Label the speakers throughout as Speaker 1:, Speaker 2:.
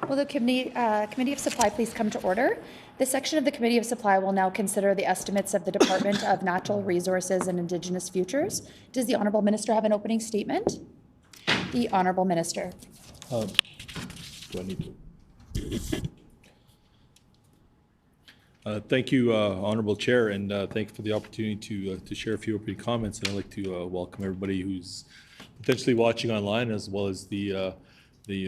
Speaker 1: Will the Committee of Supply please come to order? This section of the Committee of Supply will now consider the estimates of the Department of Natural Resources and Indigenous Futures. Does the Honourable Minister have an opening statement? The Honourable Minister.
Speaker 2: Do I need to? Thank you, Honourable Chair, and thanks for the opportunity to share a few opening comments. And I'd like to welcome everybody who's potentially watching online, as well as the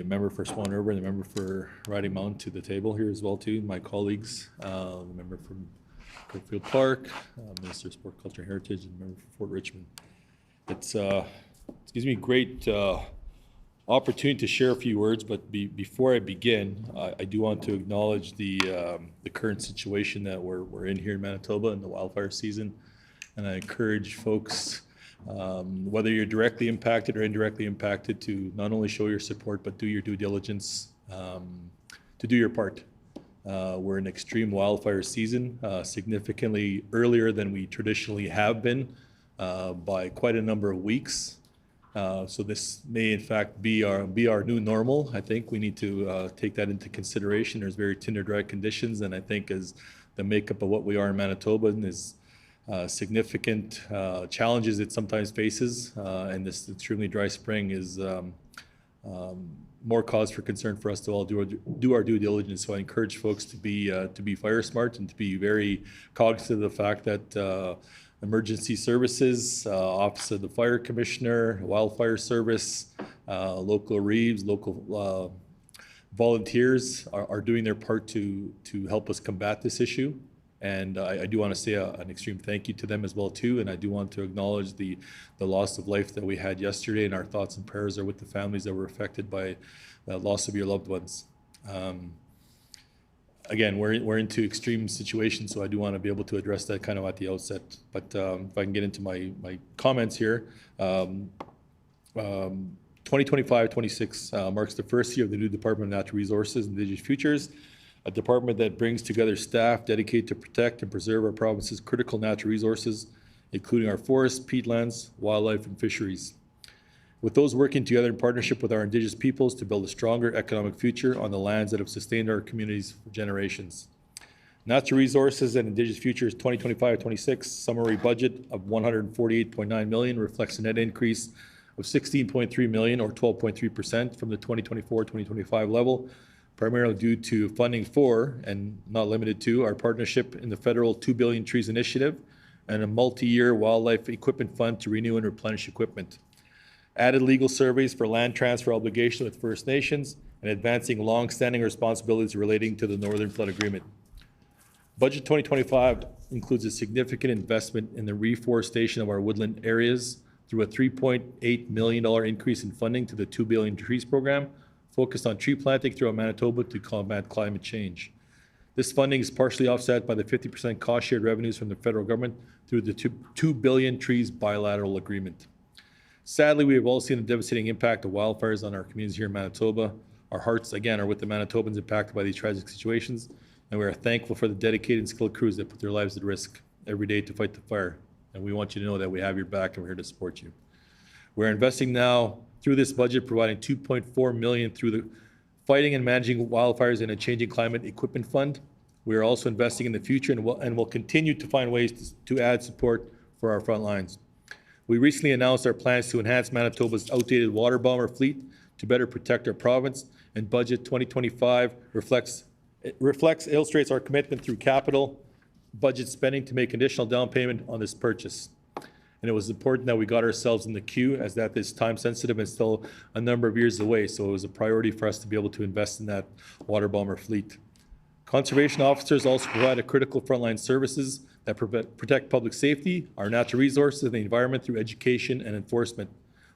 Speaker 2: member for Swan River and the member for Riding Mountain to the table here as well too. My colleagues, the member from Kirkfield Park, Minister of Sport, Culture and Heritage, and the member for Fort Richmond. It gives me great opportunity to share a few words, but before I begin, I do want to acknowledge the current situation that we're in here in Manitoba in the wildfire season, and I encourage folks, whether you're directly impacted or indirectly impacted, to not only show your support but do your due diligence to do your part. We're in extreme wildfire season, significantly earlier than we traditionally have been by quite a number of weeks. So this may in fact be our new normal. I think we need to take that into consideration. There's very tinder dry conditions, and I think as the makeup of what we are in Manitoba is significant challenges it sometimes faces, and this extremely dry spring is more cause for concern for us to all do our due diligence. So I encourage folks to be fire smart and to be very cognizant of the fact that emergency services, Office of the Fire Commissioner, Wildfire Service, local Reeves, local volunteers are doing their part to help us combat this issue. And I do want to say an extreme thank you to them as well too. And I do want to acknowledge the loss of life that we had yesterday, and our thoughts and prayers are with the families that were affected by the loss of your loved ones. Again, we're into extreme situations, so I do want to be able to address that kind of at the outset. But if I can get into my comments here, 2025-26 marks the first year of the new Department of Natural Resources and Indigenous Futures, a department that brings together staff dedicated to protect and preserve our province's critical natural resources, including our forests, peatlands, wildlife, and fisheries. With those working together in partnership with our Indigenous peoples to build a stronger economic future on the lands that have sustained our communities for generations. Natural Resources and Indigenous Futures 2025-26 summary budget of $148.9 million reflects a net increase of $16.3 million or 12.3% from the 2024-2025 level, primarily due to funding for, and not limited to, our partnership in the federal 2 Billion Trees Initiative and a multi-year wildlife equipment fund to renew and replenish equipment. Added legal surveys for land transfer obligation with First Nations, and advancing long-standing responsibilities relating to the Northern Flood Agreement. Budget 2025 includes a significant investment in the reforestation of our woodland areas through a $3.8 million increase in funding to the 2 Billion Trees program, focused on tree planting throughout Manitoba to combat climate change. This funding is partially offset by the 50% cost-shared revenues from the federal government through the 2 Billion Trees bilateral agreement. Sadly, we have all seen the devastating impact of wildfires on our communities here in Manitoba. Our hearts, again, are with the Manitobans impacted by these tragic situations, and we are thankful for the dedicated and skilled crews that put their lives at risk every day to fight the fire. And we want you to know that we have your back and we're here to support you. We're investing now through this budget, providing $2.4 million through the Fighting and Managing Wildfires in a Changing Climate Equipment Fund. We are also investing in the future and will continue to find ways to add support for our front lines. We recently announced our plans to enhance Manitoba's outdated water bomber fleet to better protect our province, and budget 2025 illustrates our commitment through capital budget spending to make additional down payment on this purchase. And it was important that we got ourselves in the queue, as that is time sensitive and still a number of years away. So it was a priority for us to be able to invest in that water bomber fleet. Conservation officers also provide a critical frontline services that protect public safety, our natural resources, and the environment through education and enforcement.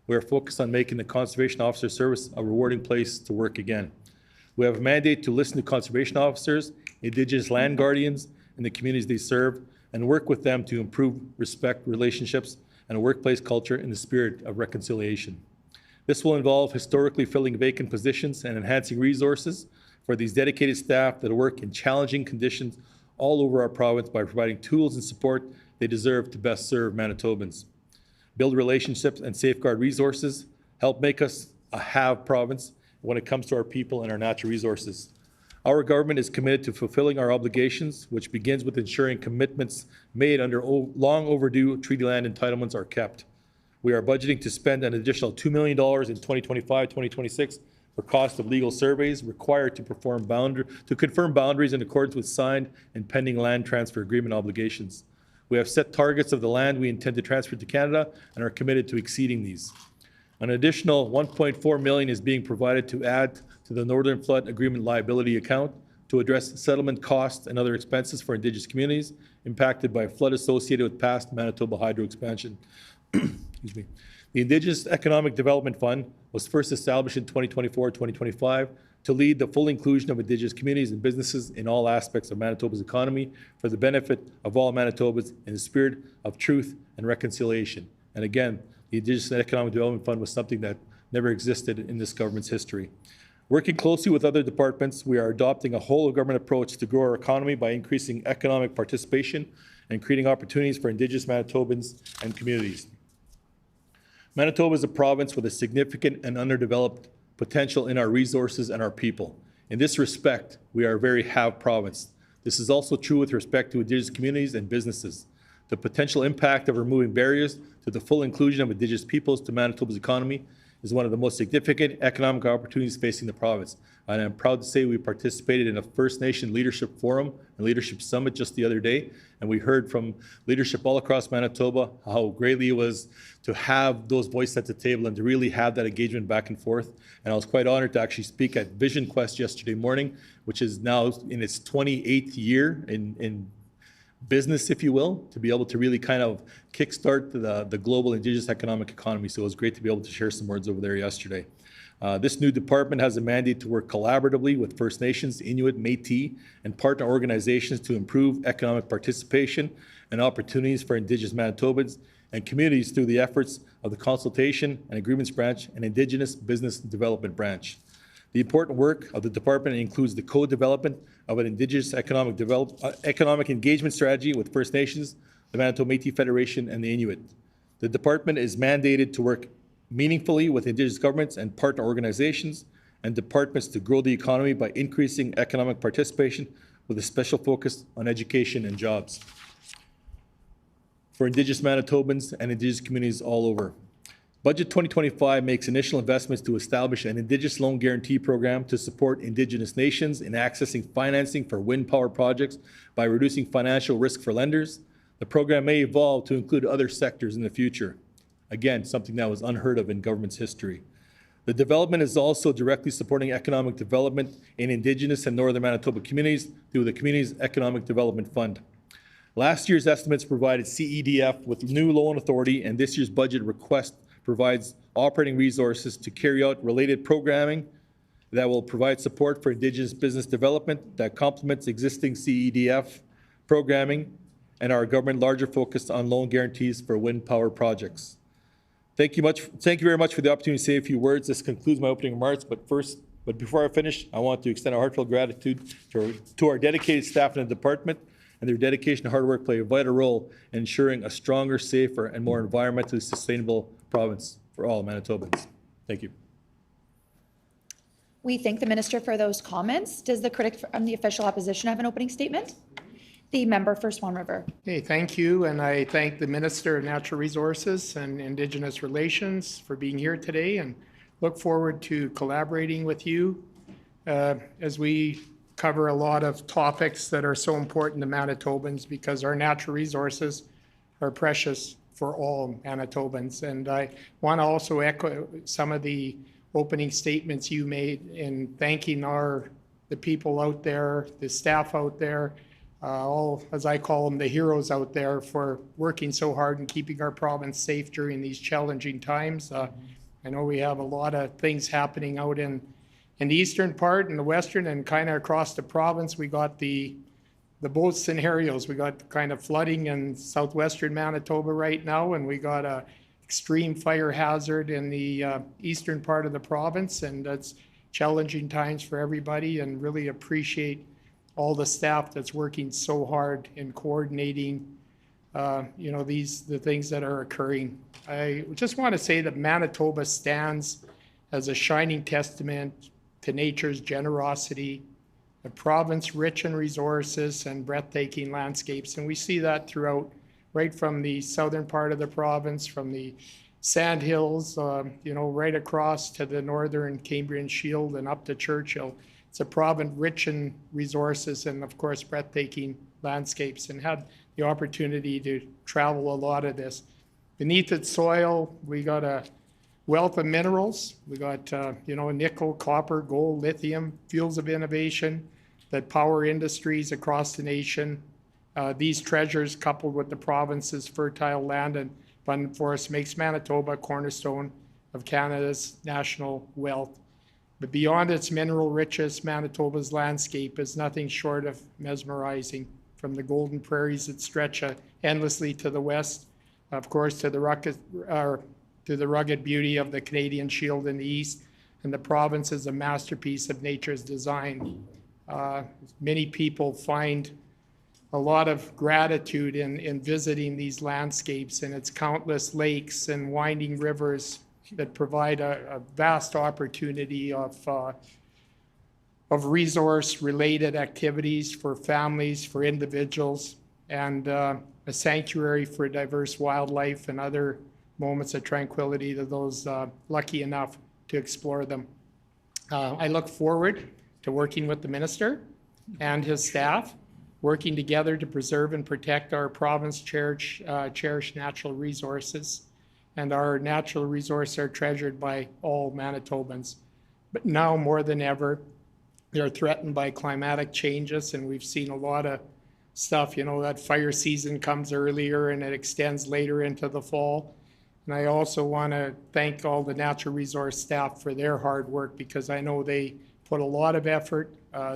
Speaker 2: We are focused on making the conservation officer service a rewarding place to work again. We have a mandate to listen to conservation officers, Indigenous land guardians, and the communities they serve, and work with them to improve respect, relationships, and a workplace culture in the spirit of reconciliation. This will involve historically filling vacant positions and enhancing resources for these dedicated staff that work in challenging conditions all over our province by providing tools and support they deserve to best serve Manitobans. Build relationships and safeguard resources, help make us a have province, when it comes to our people and our natural resources. Our government is committed to fulfilling our obligations, which begins with ensuring commitments made under long overdue treaty land entitlements are kept. We are budgeting to spend an additional $2 million in 2025-2026 for cost of legal surveys required to confirm boundaries in accordance with signed and pending land transfer agreement obligations. We have set targets of the land we intend to transfer to Canada and are committed to exceeding these. An additional $1.4 million is being provided to add to the Northern Flood Agreement liability account to address settlement costs and other expenses for Indigenous communities impacted by flood associated with past Manitoba hydro expansion. Excuse me. The Indigenous Economic Development Fund was first established in 2024-2025 to lead the full inclusion of Indigenous communities and businesses in all aspects of Manitoba's economy for the benefit of all Manitobans in the spirit of truth and reconciliation. And again, the Indigenous Economic Development Fund was something that never existed in this government's history. Working closely with other departments, we are adopting a whole-of-government approach to grow our economy by increasing economic participation and creating opportunities for Indigenous Manitobans and communities. Manitoba is a province with a significant and underdeveloped potential in our resources and our people. In this respect, we are a very have province. This is also true with respect to Indigenous communities and businesses. The potential impact of removing barriers to the full inclusion of Indigenous peoples to Manitoba's economy is one of the most significant economic opportunities facing the province. And I'm proud to say we participated in a First Nation Leadership Forum and Leadership Summit just the other day, and we heard from leadership all across Manitoba how greatly it was to have those voices at the table and to really have that engagement back and forth. And I was quite honored to actually speak at Vision Quest yesterday morning, which is now in its 28th year in business, if you will, to be able to really kind of kickstart the global Indigenous economic economy. So it was great to be able to share some words over there yesterday. This new department has a mandate to work collaboratively with First Nations, Inuit, Métis, and partner organizations to improve economic participation and opportunities for Indigenous Manitobans and communities through the efforts of the Consultation and Agreements Branch and Indigenous Business Development Branch. The important work of the department includes the co-development of an Indigenous economic engagement strategy with First Nations, the Manitoba Métis Federation, and the Inuit. The department is mandated to work meaningfully with Indigenous governments and partner organizations and departments to grow the economy by increasing economic participation with a special focus on education and jobs for Indigenous Manitobans and Indigenous communities all over. Budget 2025 makes initial investments to establish an Indigenous loan guarantee program to support Indigenous nations in accessing financing for wind power projects by reducing financial risk for lenders. The program may evolve to include other sectors in the future. Again, something that was unheard of in government's history. The development is also directly supporting economic development in Indigenous and Northern Manitoba communities through the Communities Economic Development Fund. Last year's estimates provided CEDF with new loan authority, and this year's budget request provides operating resources to carry out related programming that will provide support for Indigenous business development that complements existing CEDF programming and our government larger focus on loan guarantees for wind power projects. Thank you very much for the opportunity to say a few words. This concludes my opening remarks, but before I finish, I want to extend our heartfelt gratitude to our dedicated staff in the department, and their dedication and hard work play a vital role in ensuring a stronger, safer, and more environmentally sustainable province for all Manitobans. Thank you.
Speaker 1: We thank the minister for those comments. Does the critic from the official opposition have an opening statement? The member for Swan River.
Speaker 3: Okay, thank you, and I thank the Minister of Natural Resources and Indigenous Relations for being here today, and look forward to collaborating with you as we cover a lot of topics that are so important to Manitobans, because our natural resources are precious for all Manitobans. And I want to also echo some of the opening statements you made in thanking the people out there, the staff out there, all, as I call them, the heroes out there, for working so hard and keeping our province safe during these challenging times. I know we have a lot of things happening out in the eastern part and the western and kind of across the province. We got the both scenarios. We got kind of flooding in southwestern Manitoba right now, and we got a extreme fire hazard in the eastern part of the province, and that's challenging times for everybody, and really appreciate all the staff that's working so hard in coordinating the things that are occurring. I just want to say that Manitoba stands as a shining testament to nature's generosity, a province rich in resources and breathtaking landscapes. And we see that throughout, right from the southern part of the province, from the Sandhills, right across to the northern Cambrian Shield and up to Churchill. It's a province rich in resources and, of course, breathtaking landscapes, and had the opportunity to travel a lot of this. Beneath its soil, we got a wealth of minerals. We got, nickel, copper, gold, lithium, fuels of innovation that power industries across the nation. These treasures, coupled with the province's fertile land and abundant forests, makes Manitoba a cornerstone of Canada's national wealth. But beyond its mineral riches, Manitoba's landscape is nothing short of mesmerizing. From the golden prairies that stretch endlessly to the west, of course, to the rugged beauty of the Canadian Shield in the east, and the province is a masterpiece of nature's design. Many people find a lot of gratitude in visiting these landscapes and its countless lakes and winding rivers that provide a vast opportunity of resource-related activities for families, for individuals, and a sanctuary for diverse wildlife and other moments of tranquility to those lucky enough to explore them. I look forward to working with the minister and his staff, working together to preserve and protect our province cherished natural resources. And our natural resources are treasured by all Manitobans. But now more than ever, they're threatened by climatic changes, and we've seen a lot of stuff, that fire season comes earlier and it extends later into the fall. And I also want to thank all the natural resource staff for their hard work, because I know they put a lot of effort.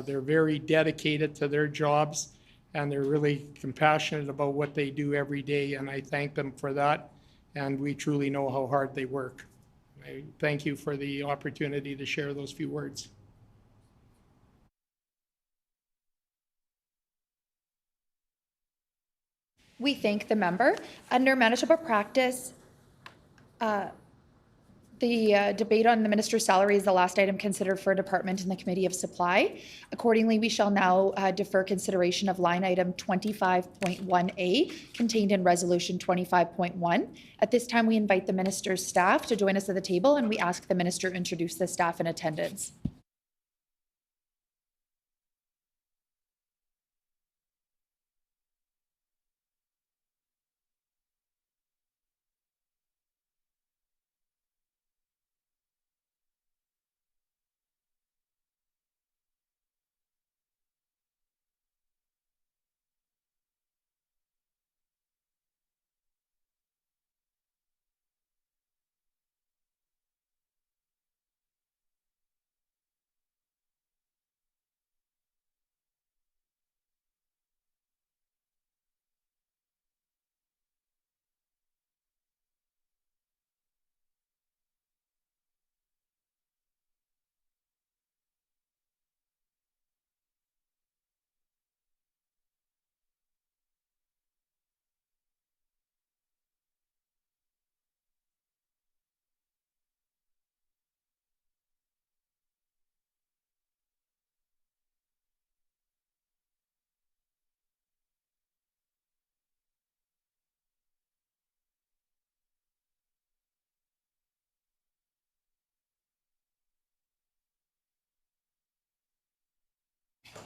Speaker 3: They're very dedicated to their jobs, and they're really compassionate about what they do every day, and I thank them for that. And we truly know how hard they work. I thank you for the opportunity to share those few words.
Speaker 1: We thank the member. Under Manitoba practice, the debate on the minister's salary is the last item considered for a department in the Committee of Supply. Accordingly, we shall now defer consideration of line item 25.1A contained in resolution 25.1. At this time, we invite the minister's staff to join us at the table, and we ask the minister to introduce the staff in attendance.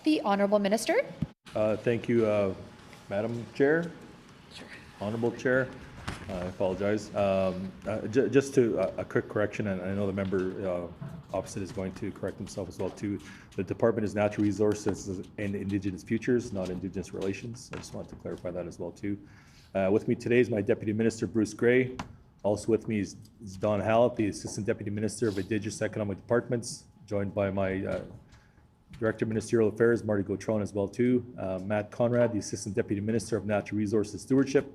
Speaker 1: The Honourable Minister.
Speaker 2: Thank you, Madam Chair. Honourable Chair. I apologize. Just a quick correction, and I know the member opposite is going to correct himself as well too. The Department is Natural Resources and Indigenous Futures, not Indigenous Relations. I just wanted to clarify that as well too. With me today is my Deputy Minister, Bruce Gray. Also with me is Don Hallett, the Assistant Deputy Minister of Indigenous Economic Departments, joined by my Director of Ministerial Affairs, Marty Gautron, as well too. Matt Conrad, the Assistant Deputy Minister of Natural Resources Stewardship.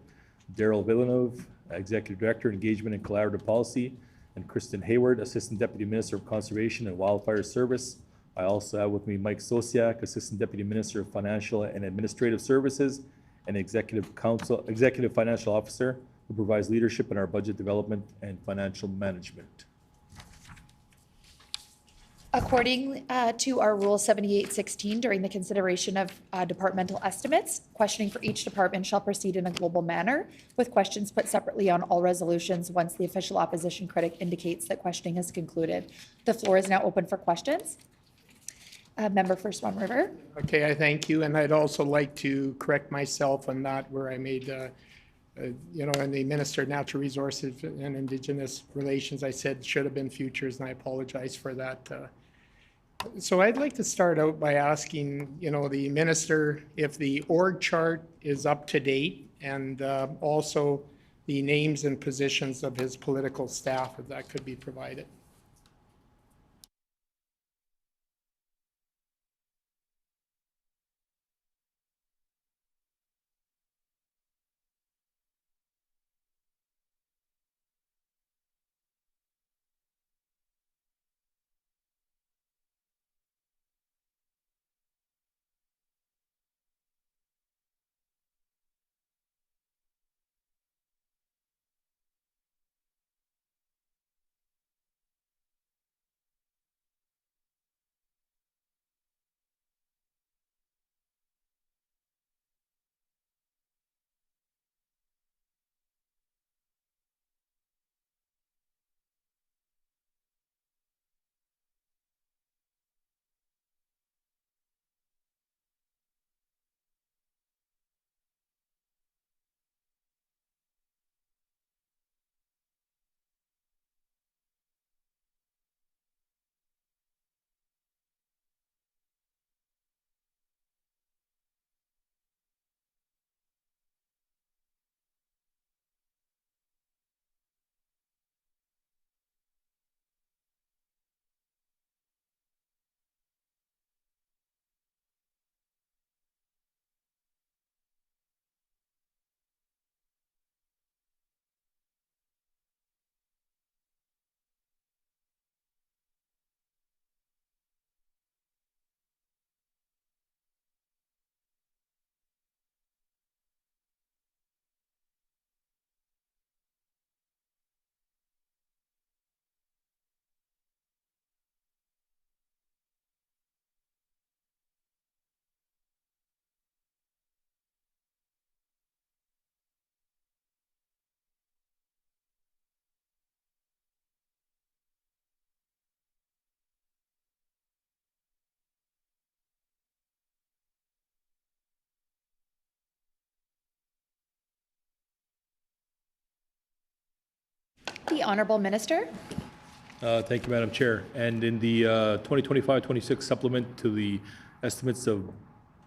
Speaker 2: Daryl Villeneuve, Executive Director, Engagement and Collaborative Policy. And Kristen Hayward, Assistant Deputy Minister of Conservation and Wildfire Service. I also have with me Mike Sosiak, Assistant Deputy Minister of Financial and Administrative Services and Executive Financial Officer, who provides leadership in our budget development and financial management.
Speaker 1: According to our Rule 7816, during the consideration of departmental estimates, questioning for each department shall proceed in a global manner, with questions put separately on all resolutions once the official opposition critic indicates that questioning has concluded. The floor is now open for questions. Member for Swan River.
Speaker 3: Okay, I thank you, and I'd also like to correct myself on that where I made, in the Minister of Natural Resources and Indigenous Relations, I said should have been futures, and I apologize for that. So I'd like to start out by asking, the minister if the org chart is up to date, and also the names and positions of his political staff, if that could be provided.
Speaker 1: The Honourable Minister.
Speaker 2: Thank you, Madam Chair. And in the 2025-26 supplement to the estimates of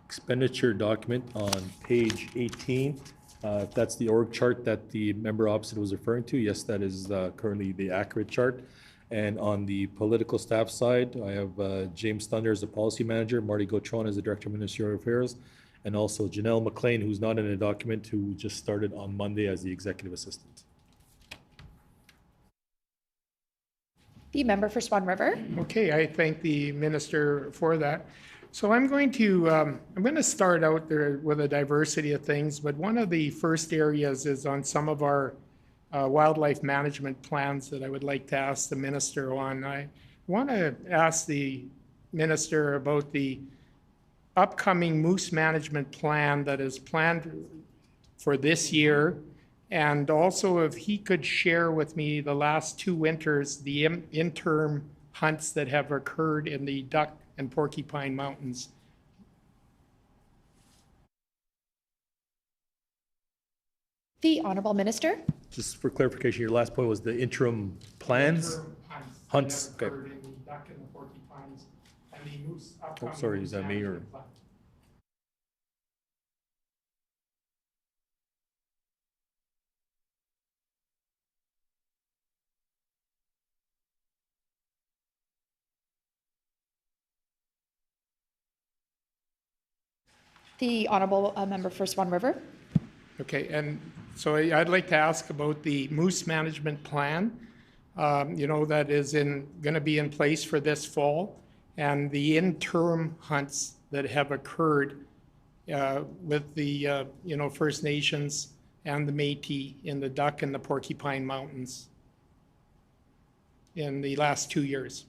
Speaker 2: expenditure document on page 18, if that's the org chart that the member opposite was referring to, yes, that is currently the accurate chart. And on the political staff side, I have James Thunder as the policy manager, Marty Gautron as the director of ministerial affairs, and also Janelle McLean, who's not in the document, who just started on Monday as the executive assistant.
Speaker 1: The member for Swan River.
Speaker 3: Okay, I thank the minister for that. So I'm going to start out there with a diversity of things, but one of the first areas is on some of our wildlife management plans that I would like to ask the minister on. I want to ask the minister about the upcoming moose management plan that is planned for this year, and also if he could share with me the last 2 winters, the interim hunts that have occurred in the Duck and Porcupine Mountains.
Speaker 1: The Honourable Minister.
Speaker 2: Just for clarification, your last point was the interim plans?
Speaker 3: Interim
Speaker 2: Hunts,
Speaker 3: that have
Speaker 2: okay.
Speaker 3: occurred in the Duck and the Porcupines and the moose.
Speaker 2: Oh, sorry, is that me or?
Speaker 1: The Honourable Member for Swan River.
Speaker 3: Okay, and so I'd like to ask about the moose management plan, that is going to be in place for this fall, and the interim hunts that have occurred with the, First Nations and the Métis in the Duck and the Porcupine Mountains in the last 2 years.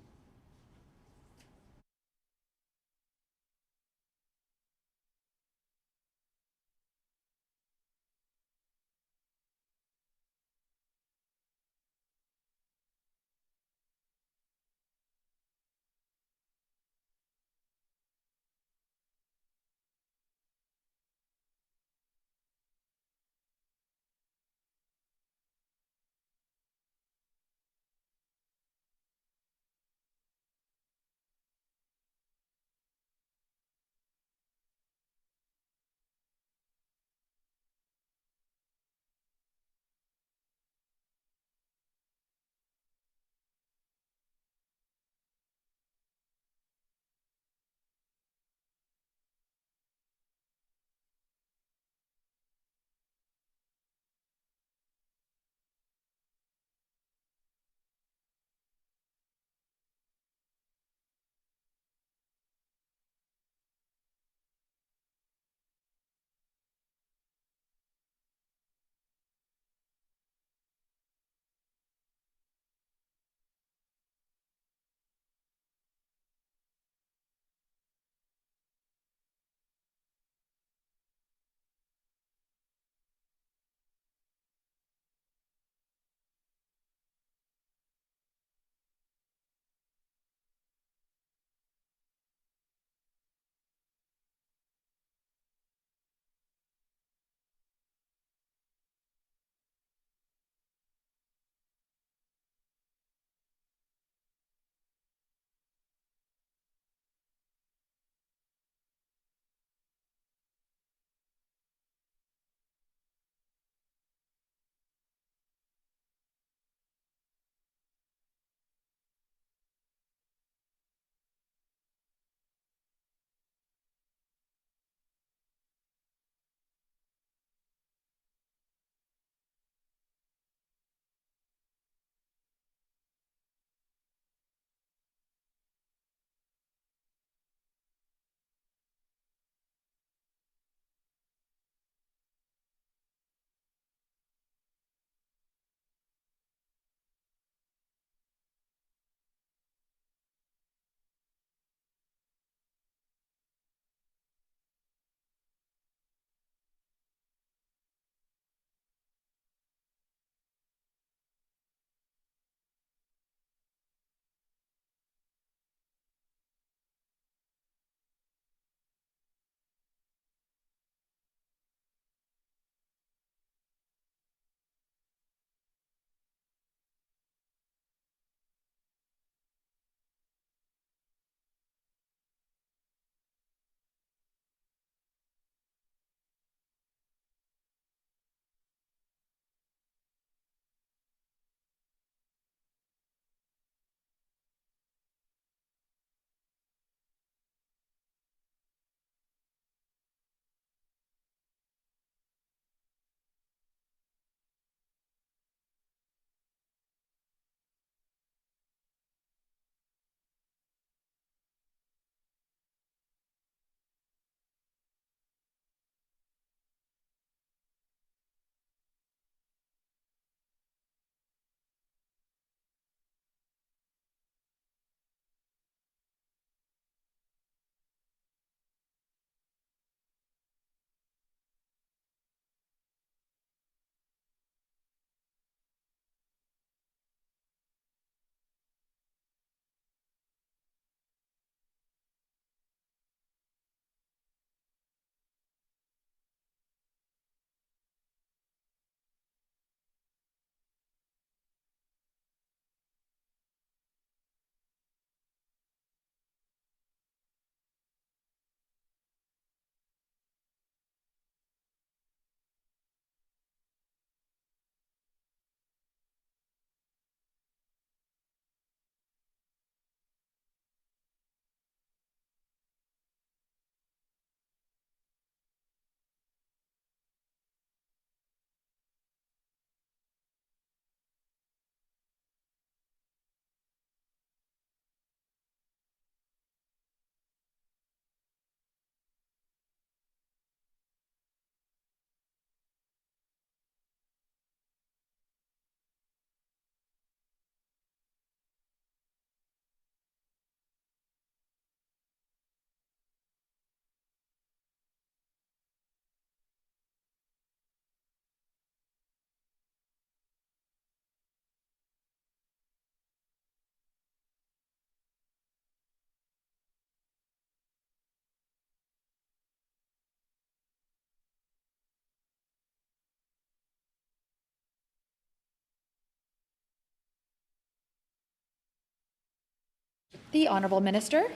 Speaker 1: The Honourable Minister.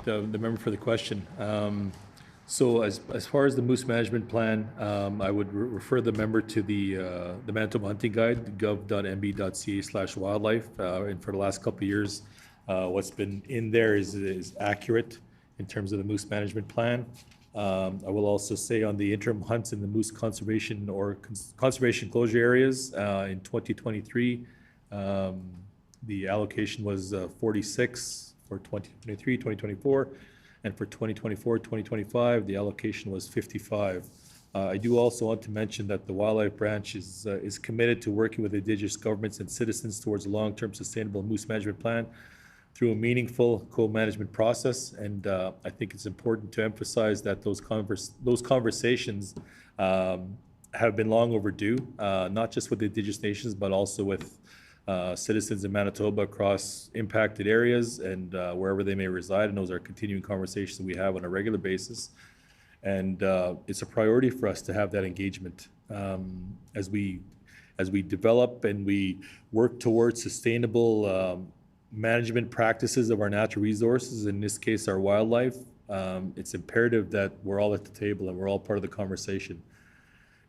Speaker 2: The member for the question. So as far as the moose management plan, I would refer the member to the Manitoba Hunting Guide, gov.nb.ca/wildlife. And for the last couple of years, what's been in there is accurate in terms of the moose management plan. I will also say on the interim hunts in the moose conservation or conservation closure areas in 2023, the allocation was 46 for 2023, 2024. And for 2024, 2025, the allocation was 55. I do also want to mention that the Wildlife Branch is committed to working with Indigenous governments and citizens towards a long-term sustainable moose management plan through a meaningful co-management process. And I think it's important to emphasize that those conversations have been long overdue, not just with the Indigenous nations, but also with citizens in Manitoba across impacted areas and wherever they may reside. And those are continuing conversations we have on a regular basis. And it's a priority for us to have that engagement as we develop and we work towards sustainable management practices of our natural resources, in this case, our wildlife. It's imperative that we're all at the table and we're all part of the conversation.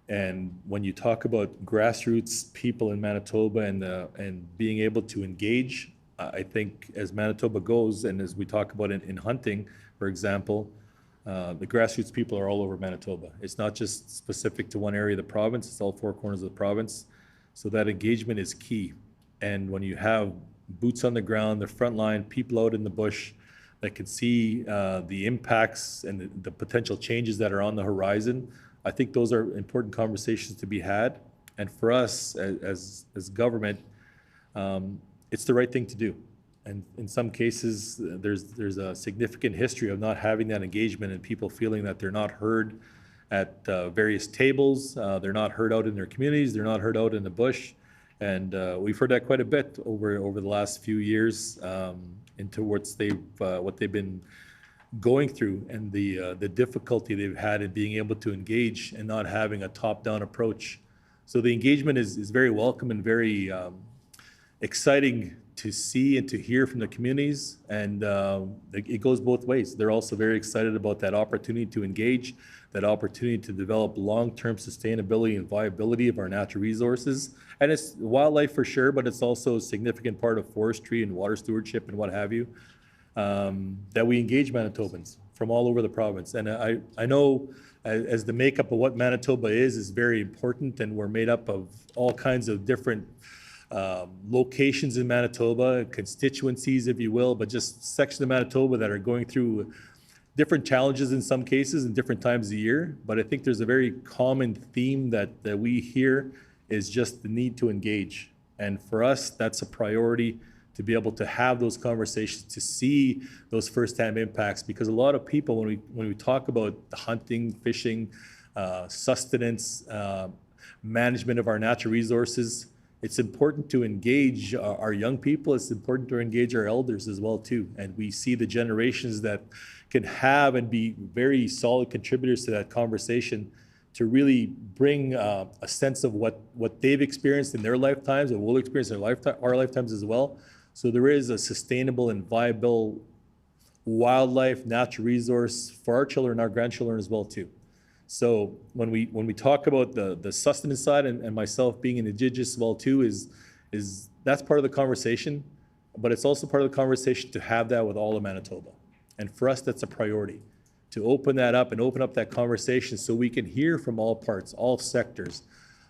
Speaker 2: And when you talk about grassroots people in Manitoba and being able to engage, I think as Manitoba goes, and as we talk about in hunting, for example, the grassroots people are all over Manitoba. It's not just specific to one area of the province, it's all four corners of the province. So that engagement is key. And when you have boots on the ground, the front line, people out in the bush that can see the impacts and the potential changes that are on the horizon, I think those are important conversations to be had. And for us as government, it's the right thing to do. And in some cases, there's a significant history of not having that engagement and people feeling that they're not heard at various tables. They're not heard out in their communities. They're not heard out in the bush. And we've heard that quite a bit over the last few years into what they've been going through and the difficulty they've had in being able to engage and not having a top-down approach. So the engagement is very welcome and very exciting to see and to hear from the communities, and it goes both ways. They're also very excited about that opportunity to engage, that opportunity to develop long-term sustainability and viability of our natural resources. And it's wildlife for sure, but it's also a significant part of forestry and water stewardship and what have you. That we engage Manitobans from all over the province. And I know as the makeup of what Manitoba is very important, and we're made up of all kinds of different locations in Manitoba, constituencies, if you will, but just sections of Manitoba that are going through different challenges in some cases and different times of the year. But I think there's a very common theme that we hear is just the need to engage. And for us, that's a priority, to be able to have those conversations, to see those firsthand impacts. Because a lot of people, when we talk about hunting, fishing, sustenance, management of our natural resources, it's important to engage our young people. It's important to engage our elders as well too. And we see the generations that can have and be very solid contributors to that conversation, to really bring a sense of what they've experienced in their lifetimes and we'll experience in our lifetimes as well. So there is a sustainable and viable wildlife, natural resource for our children and our grandchildren as well too. So when we talk about the sustenance side and myself being an Indigenous as well too, is that's part of the conversation, but it's also part of the conversation to have that with all of Manitoba. And for us, that's a priority, to open that up and open up that conversation so we can hear from all parts, all sectors,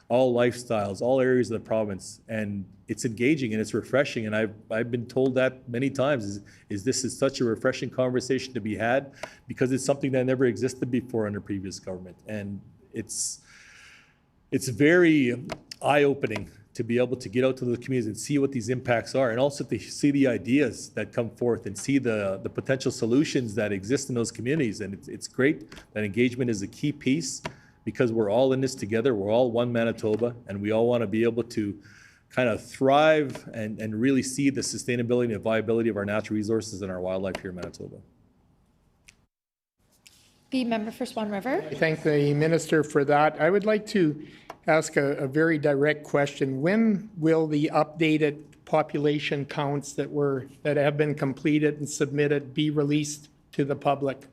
Speaker 2: all lifestyles, all areas of the province. And it's engaging and it's refreshing. And I've been told that many times, is this is such a refreshing conversation to be had, because it's something that never existed before under previous government. And it's very eye-opening to be able to get out to the communities and see what these impacts are, and also to see the ideas that come forth and see the potential solutions that exist in those communities. And it's great that engagement is a key piece, because we're all in this together. We're all one Manitoba, and we all want to be able to kind of thrive and really see the sustainability and viability of our natural resources and our wildlife here in Manitoba.
Speaker 1: The member for Swan River.
Speaker 3: I thank the minister for that. I would like to ask a very direct question. When will the updated population counts that have been completed and submitted be released to the public.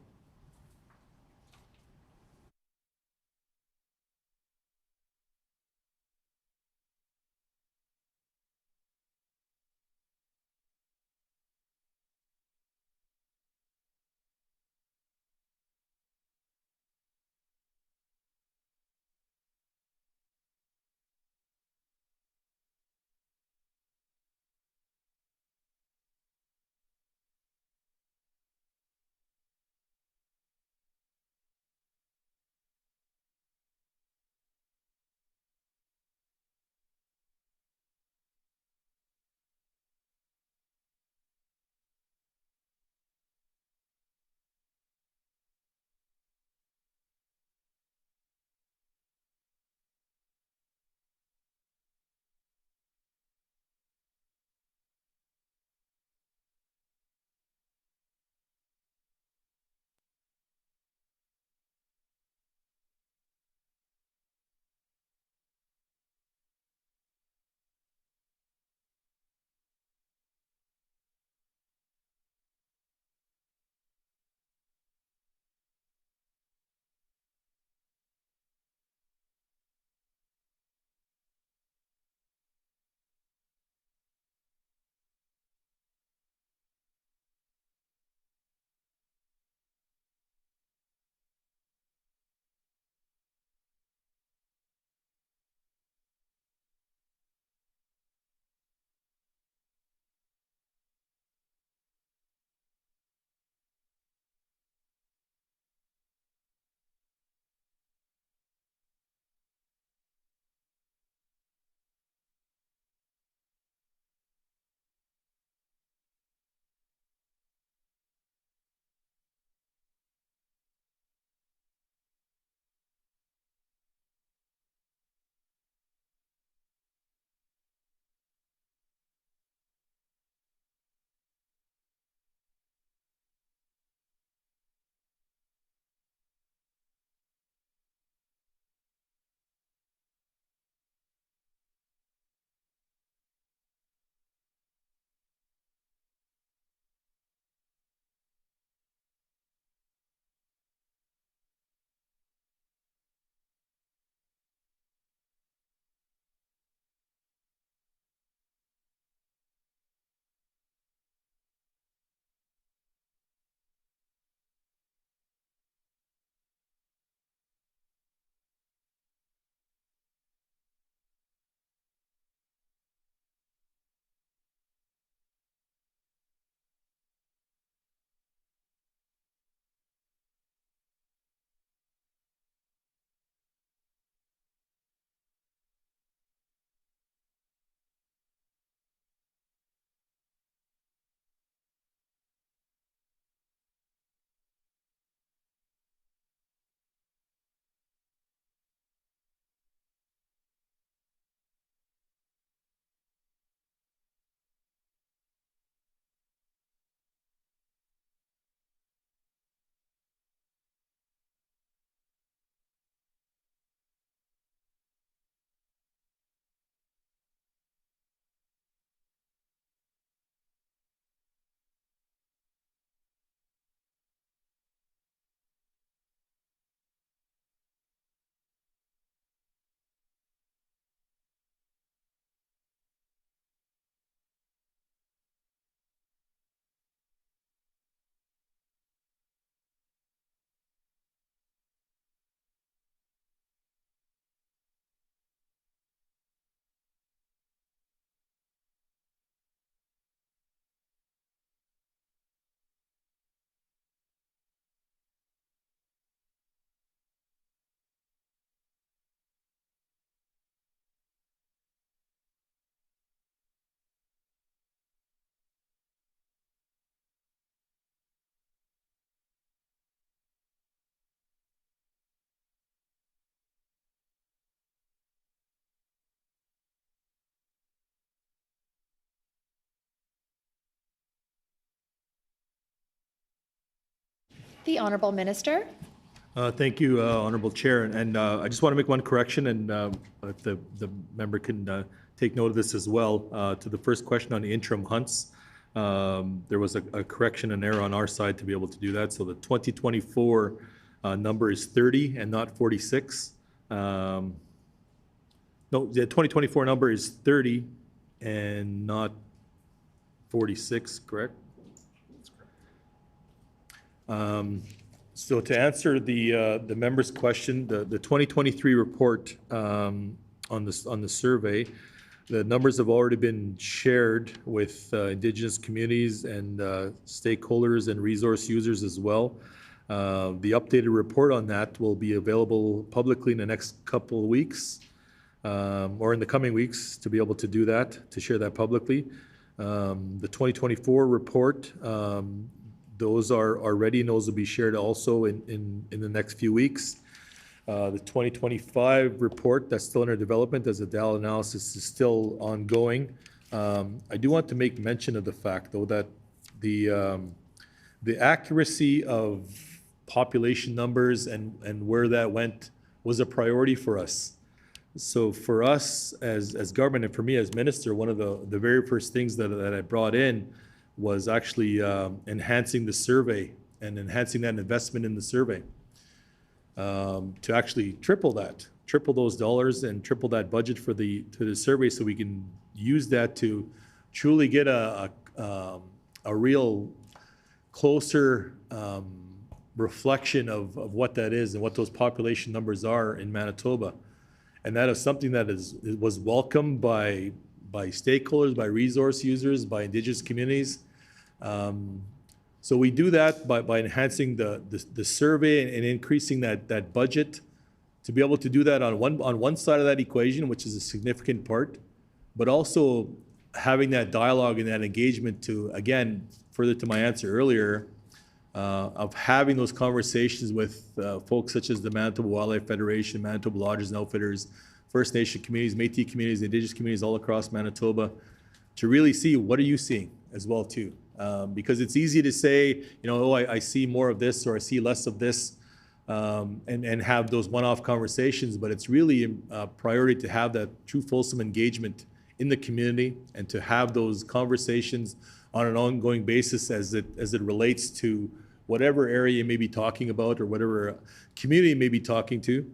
Speaker 1: The Honorable Minister.
Speaker 2: Thank you, Honorable Chair. And I just want to make one correction, and if the member can take note of this as well. To the first question on the interim hunts, there was a correction and error on our side to be able to do that. So the 2024 number is 30 and not 46. No, the 2024 number is 30 and not 46, correct? So to answer the member's question, the 2023 report on the survey, the numbers have already been shared with Indigenous communities and stakeholders and resource users as well. The updated report on that will be available publicly in the next couple of weeks, or in the coming weeks, to be able to do that, to share that publicly. The 2024 report, those are ready, and those will be shared also in the next few weeks. The 2025 report, that's still under development as the DAL analysis is still ongoing. I do want to make mention of the fact, though, that the accuracy of population numbers and where that went was a priority for us. So for us as government, and for me as minister, one of the very first things that I brought in was actually enhancing the survey and enhancing that investment in the survey to actually triple those dollars and triple that budget for the survey, so we can use that to truly get a real closer reflection of what that is and what those population numbers are in Manitoba. And that is something that was welcomed by stakeholders, by resource users, by Indigenous communities. So we do that by enhancing the survey and increasing that budget to be able to do that on one side of that equation, which is a significant part, but also having that dialogue and that engagement to, again, further to my answer earlier, of having those conversations with folks such as the Manitoba Wildlife Federation, Manitoba Lodges and Outfitters, First Nation communities, Métis communities, Indigenous communities all across Manitoba, to really see what are you seeing as well too. Because it's easy to say, I see more of this or I see less of this, and have those one-off conversations, but it's really a priority to have that true fulsome engagement in the community and to have those conversations on an ongoing basis as it relates to whatever area you may be talking about or whatever community you may be talking to.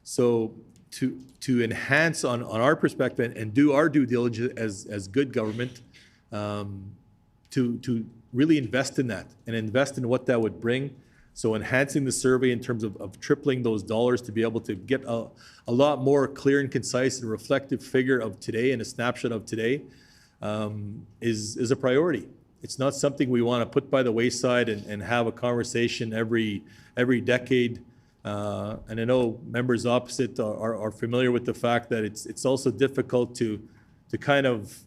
Speaker 2: So to enhance on our perspective and do our due diligence as good government, to really invest in that and invest in what that would bring. So enhancing the survey in terms of tripling those dollars to be able to get a lot more clear and concise and reflective figure of today and a snapshot of today is a priority. It's not something we want to put by the wayside and have a conversation every decade. And I know members opposite are familiar with the fact that it's also difficult to kind of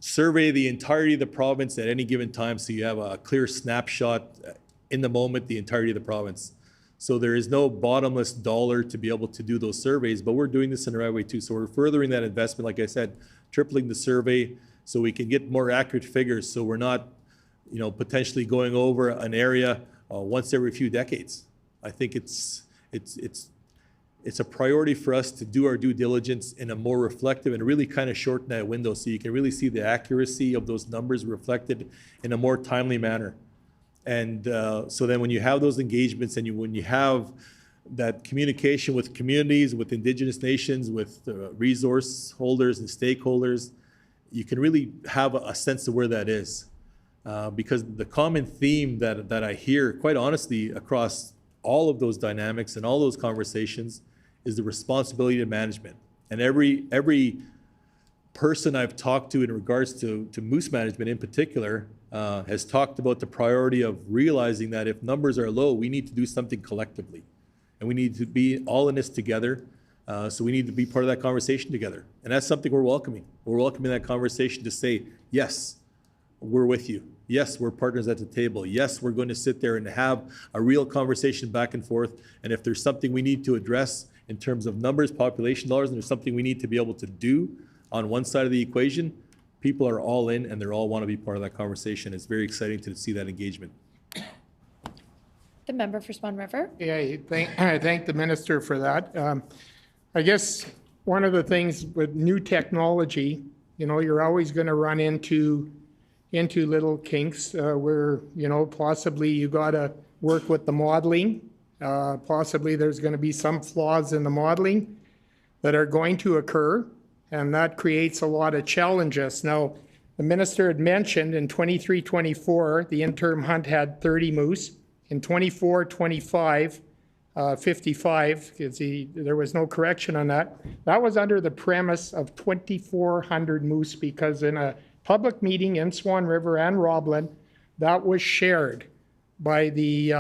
Speaker 2: survey the entirety of the province at any given time, so you have a clear snapshot in the moment, the entirety of the province. So there is no bottomless dollar to be able to do those surveys, but we're doing this in the right way too. So we're furthering that investment, like I said, tripling the survey so we can get more accurate figures, so we're not, potentially going over an area once every few decades. I think it's a priority for us to do our due diligence in a more reflective and really kind of shorten that window so you can really see the accuracy of those numbers reflected in a more timely manner. And so then when you have those engagements and when you have that communication with communities, with Indigenous nations, with resource holders and stakeholders, you can really have a sense of where that is. Because the common theme that I hear, quite honestly, across all of those dynamics and all those conversations is the responsibility to management. And every person I've talked to in regards to moose management in particular has talked about the priority of realizing that if numbers are low, we need to do something collectively. And we need to be all in this together. So we need to be part of that conversation together. And that's something we're welcoming. We're welcoming that conversation to say, yes, we're with you. Yes, we're partners at the table. Yes, we're going to sit there and have a real conversation back and forth. And if there's something we need to address in terms of numbers, population dollars, and there's something we need to be able to do on one side of the equation, people are all in and they all want to be part of that conversation. It's very exciting to see that engagement.
Speaker 1: The member for Swan River.
Speaker 3: Yeah, I thank the minister for that. I guess one of the things with new technology, you know, you're always going to run into little kinks where, you know, possibly you got to work with the modeling. Possibly there's going to be some flaws in the modeling that are going to occur, and that creates a lot of challenges. Now, the minister had mentioned in 23-24, the interim hunt had 30 moose. In 24-25, 55, because there was no correction on that. That was under the premise of 2,400 moose, because in a public meeting in Swan River and Roblin, that was shared by the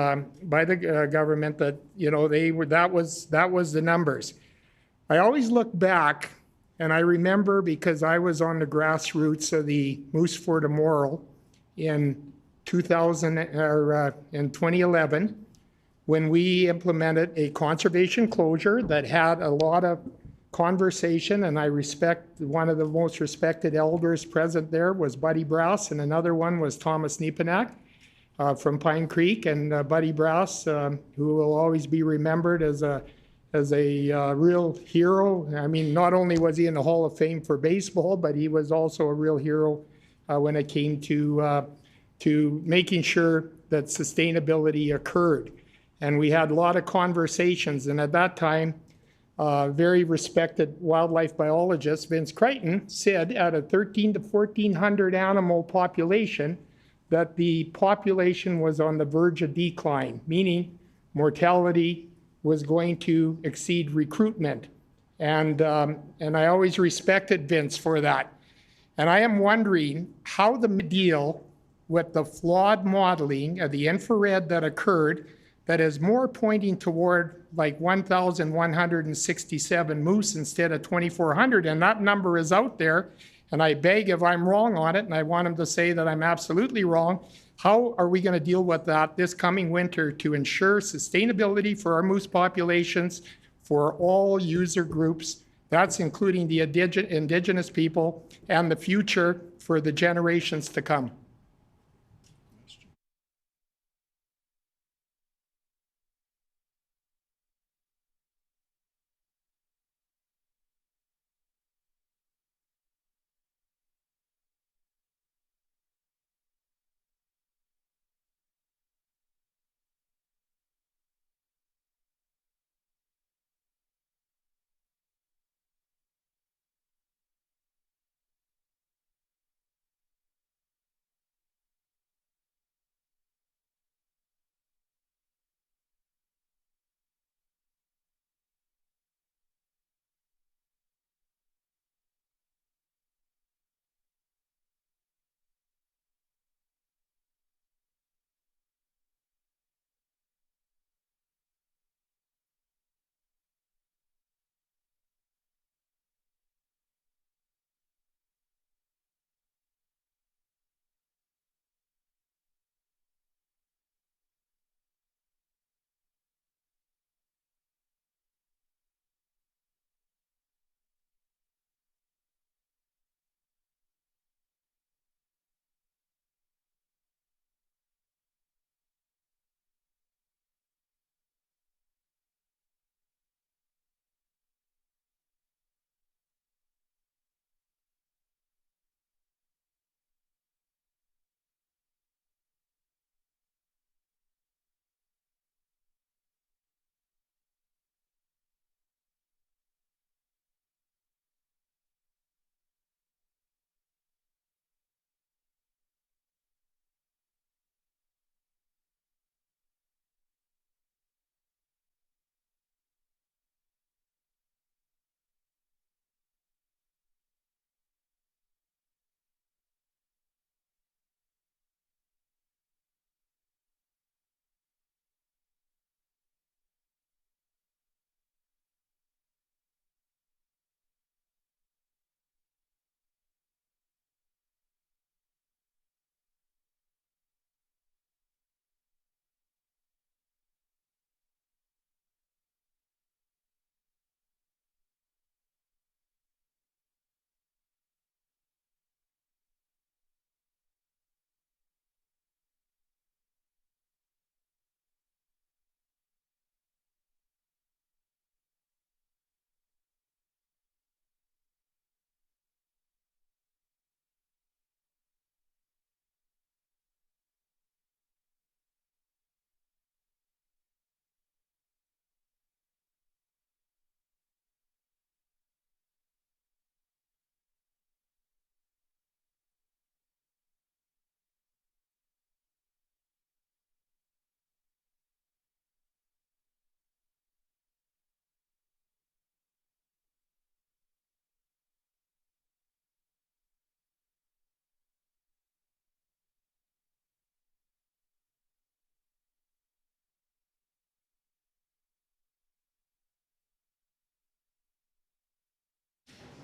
Speaker 3: government, that, you know, that was the numbers. I always look back, and I remember, because I was on the grassroots of the Moose for Tomorrow in 2011, when we implemented a conservation closure that had a lot of conversation, and I respect one of the most respected elders present there was Buddy Brass, and another one was Thomas Nepanak from Pine Creek. And Buddy Brass, who will always be remembered as a real hero. I mean, not only was he in the Hall of Fame for baseball, but he was also a real hero when it came to making sure that sustainability occurred. And we had a lot of conversations, and at that time, very respected wildlife biologist Vince Crichton said at a 1,300 to 1,400 animal population that the population was on the verge of decline, meaning mortality was going to exceed recruitment. And I always respected Vince for that. And I am wondering how the deal with the flawed modeling of the infrared that occurred, that is more pointing toward like 1,167 moose instead of 2,400, and that number is out there, and I beg if I'm wrong on it, and I want him to say that I'm absolutely wrong. How are we going to deal with that this coming winter to ensure sustainability for our moose populations for all user groups? That's including the Indigenous people and the future for the generations to come.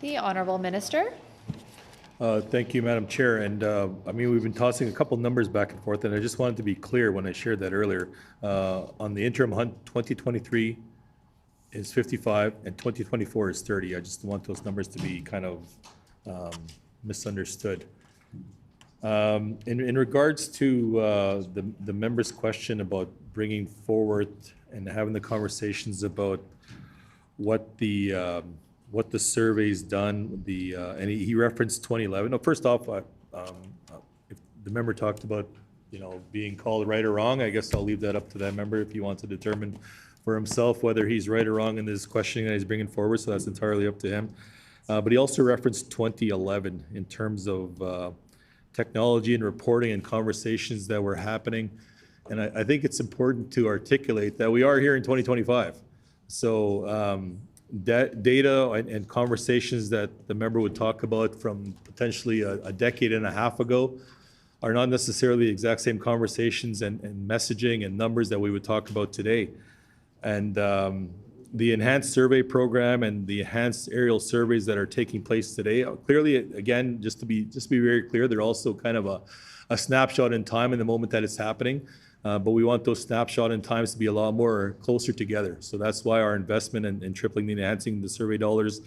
Speaker 1: The Honorable Minister.
Speaker 2: Thank you, Madam Chair. And I mean, we've been tossing a couple numbers back and forth, and I just wanted to be clear when I shared that earlier. On the interim hunt, 2023 is 55 and 2024 is 30. I just want those numbers to be kind of misunderstood. In regards to the member's question about bringing forward and having the conversations about what the survey's done, and he referenced 2011. No, first off, if the member talked about, being called right or wrong, I guess I'll leave that up to that member if he wants to determine for himself whether he's right or wrong in this questioning that he's bringing forward, so that's entirely up to him. But he also referenced 2011 in terms of technology and reporting and conversations that were happening. And I think it's important to articulate that we are here in 2025. So data and conversations that the member would talk about from potentially a decade and a half ago are not necessarily the exact same conversations and messaging and numbers that we would talk about today. And the enhanced survey program and the enhanced aerial surveys that are taking place today, clearly, again, just to be very clear, they're also kind of a snapshot in time in the moment that it's happening. But we want those snapshot in times to be a lot more closer together. So that's why our investment in tripling and enhancing the survey dollars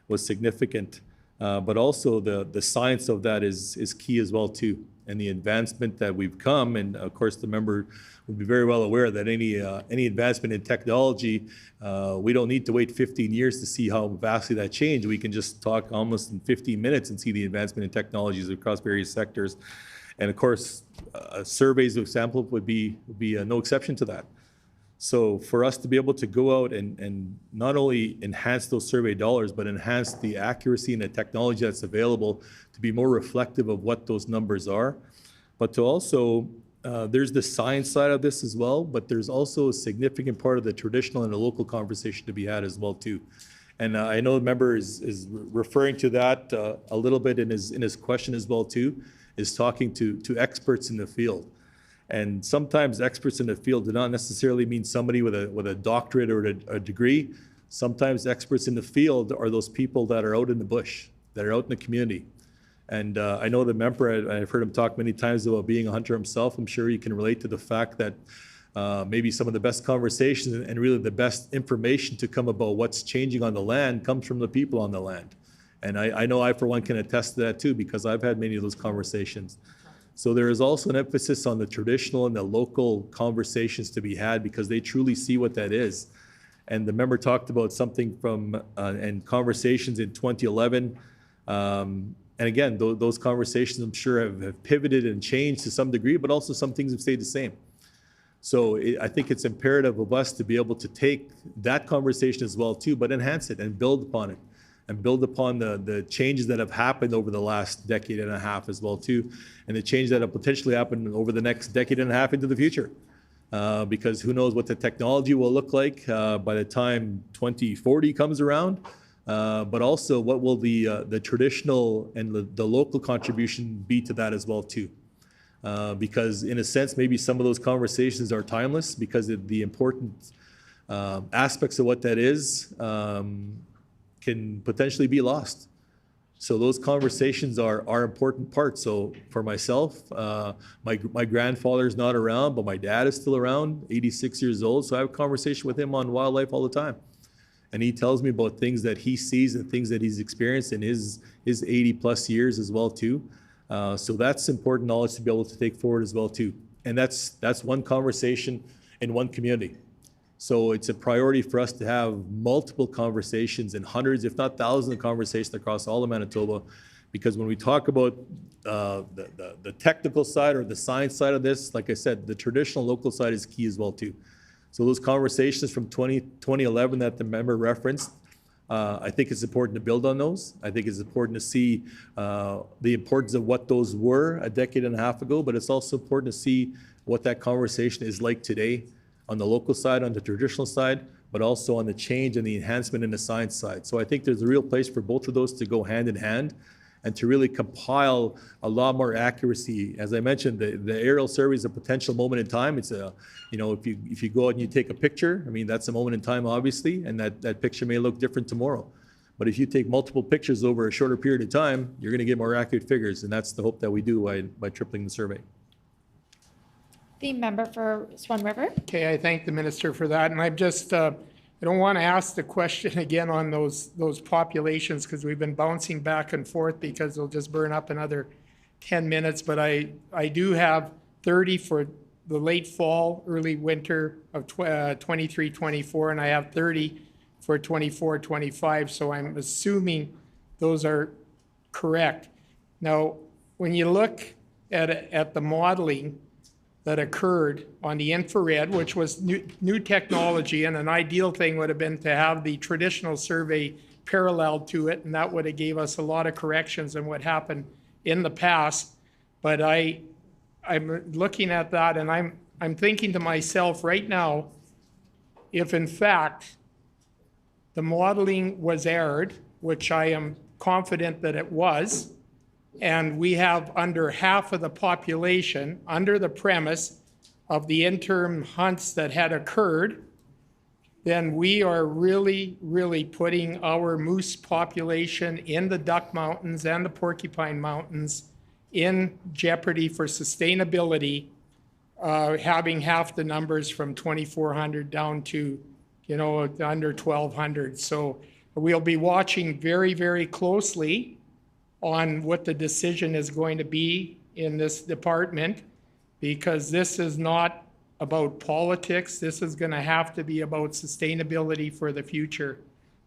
Speaker 2: was significant. But also the science of that is key as well too. And the advancement that we've come, and of course the member would be very well aware that any advancement in technology, we don't need to wait 15 years to see how vastly that changed. We can just talk almost in 15 minutes and see the advancement in technologies across various sectors. And of course, surveys of sample would be no exception to that. So for us to be able to go out and not only enhance those survey dollars, but enhance the accuracy and the technology that's available to be more reflective of what those numbers are, but to also, there's the science side of this as well, but there's also a significant part of the traditional and the local conversation to be had as well too. And I know the member is referring to that a little bit in his question as well too, is talking to experts in the field. And sometimes experts in the field do not necessarily mean somebody with a doctorate or a degree. Sometimes experts in the field are those people that are out in the bush, that are out in the community. And I know the member, I've heard him talk many times about being a hunter himself. I'm sure he can relate to the fact that maybe some of the best conversations and really the best information to come about what's changing on the land comes from the people on the land. And I know I, for one, can attest to that too, because I've had many of those conversations. So there is also an emphasis on the traditional and the local conversations to be had because they truly see what that is. And the member talked about something from, and conversations in 2011. And again, those conversations I'm sure have pivoted and changed to some degree, but also some things have stayed the same. So I think it's imperative of us to be able to take that conversation as well too, but enhance it and build upon it. And build upon the changes that have happened over the last decade and a half as well too, and the change that will potentially happen over the next decade and a half into the future. Because who knows what the technology will look like by the time 2040 comes around, but also what will the traditional and the local contribution be to that as well too. Because in a sense, maybe some of those conversations are timeless because of the important aspects of what that is. Can potentially be lost. So those conversations are important parts. So for myself, my grandfather's not around, but my dad is still around, 86 years old. So I have a conversation with him on wildlife all the time. And he tells me about things that he sees and things that he's experienced in his 80 plus years as well too. So that's important knowledge to be able to take forward as well too. And that's one conversation in one community. So it's a priority for us to have multiple conversations and hundreds, if not thousands of conversations across all of Manitoba. Because when we talk about the technical side or the science side of this, like I said, the traditional local side is key as well too. So those conversations from 2011 that the member referenced, I think it's important to build on those. I think it's important to see the importance of what those were a decade and a half ago, but it's also important to see what that conversation is like today on the local side, on the traditional side, but also on the change and the enhancement in the science side. So I think there's a real place for both of those to go hand in hand and to really compile a lot more accuracy. As I mentioned, the aerial survey is a potential moment in time. It's a, if you go out and you take a picture, I mean, that's a moment in time, obviously, and that picture may look different tomorrow. But if you take multiple pictures over a shorter period of time, you're going to get more accurate figures, and that's the hope that we do by tripling the survey.
Speaker 1: The member for Swan River.
Speaker 3: Okay, I thank the minister for that, and I'm just, I don't want to ask the question again on those populations, because we've been bouncing back and forth because they'll just burn up another 10 minutes, but I do have 30 for the late fall, early winter of 23-24, and I have 30 for 24-25, so I'm assuming those are correct. Now, when you look at the modeling that occurred on the infrared, which was new technology, and an ideal thing would have been to have the traditional survey parallel to it, and that would have gave us a lot of corrections on what happened in the past. But I'm looking at that, and I'm thinking to myself right now, if in fact the modeling was erred, which I am confident that it was, and we have under half of the population under the premise of the interim hunts that had occurred, then we are really, really putting our moose population in the Duck Mountains and the Porcupine Mountains in jeopardy for sustainability, having half the numbers from 2,400 down to, under 1,200. So we'll be watching very, very closely on what the decision is going to be in this department, because this is not about politics. This is going to have to be about sustainability for the future,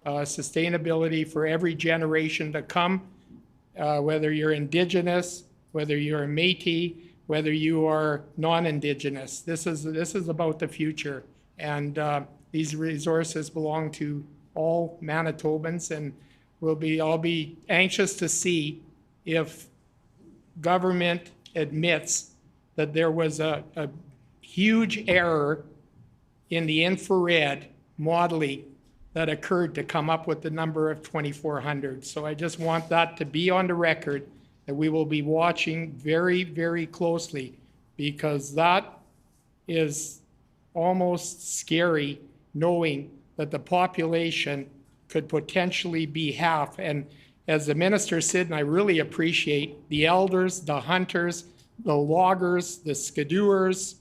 Speaker 3: sustainability for every generation to come, whether you're Indigenous, whether you're Métis, whether you are non-Indigenous. This is about the future, and these resources belong to all Manitobans, and I'll be anxious to see if government admits that there was a huge error in the infrared modeling that occurred to come up with the number of 2,400. So I just want that to be on the record, that we will be watching very, very closely, because that is almost scary, knowing that the population could potentially be half. And as the minister said, and I really appreciate, the elders, the hunters, the loggers, the skidooers,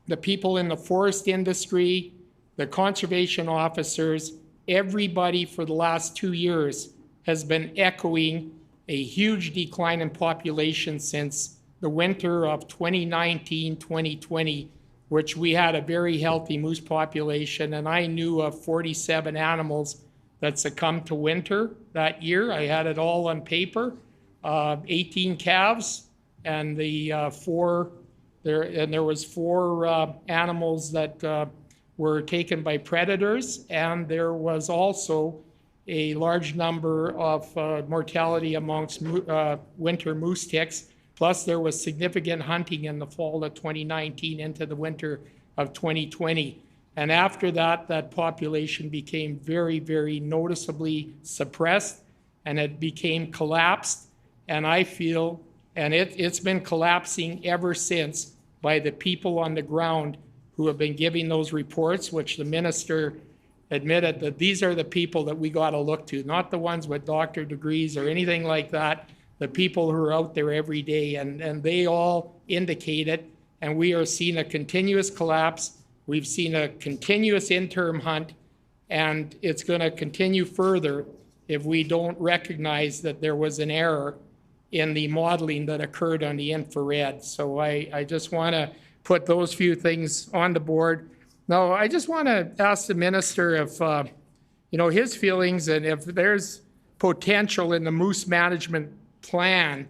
Speaker 3: the people in the forest industry, the conservation officers, everybody for the last 2 years has been echoing a huge decline in population since the winter of 2019-2020, which we had a very healthy moose population, and I knew of 47 animals that succumbed to winter that year. I had it all on paper, 18 calves, and there was 4 animals that were taken by predators, and there was also a large number of mortality amongst winter moose ticks. Plus, there was significant hunting in the fall of 2019 into the winter of 2020. And after that, that population became very, very noticeably suppressed, and it became collapsed. And I feel, and it's been collapsing ever since by the people on the ground who have been giving those reports, which the minister admitted that these are the people that we got to look to, not the ones with doctor degrees or anything like that, the people who are out there every day, and they all indicate it, and we are seeing a continuous collapse. We've seen a continuous interim hunt, and it's going to continue further if we don't recognize that there was an error in the modeling that occurred on the infrared. So I just want to put those few things on the board. Now, I just want to ask the minister if, his feelings, and if there's potential in the moose management plan,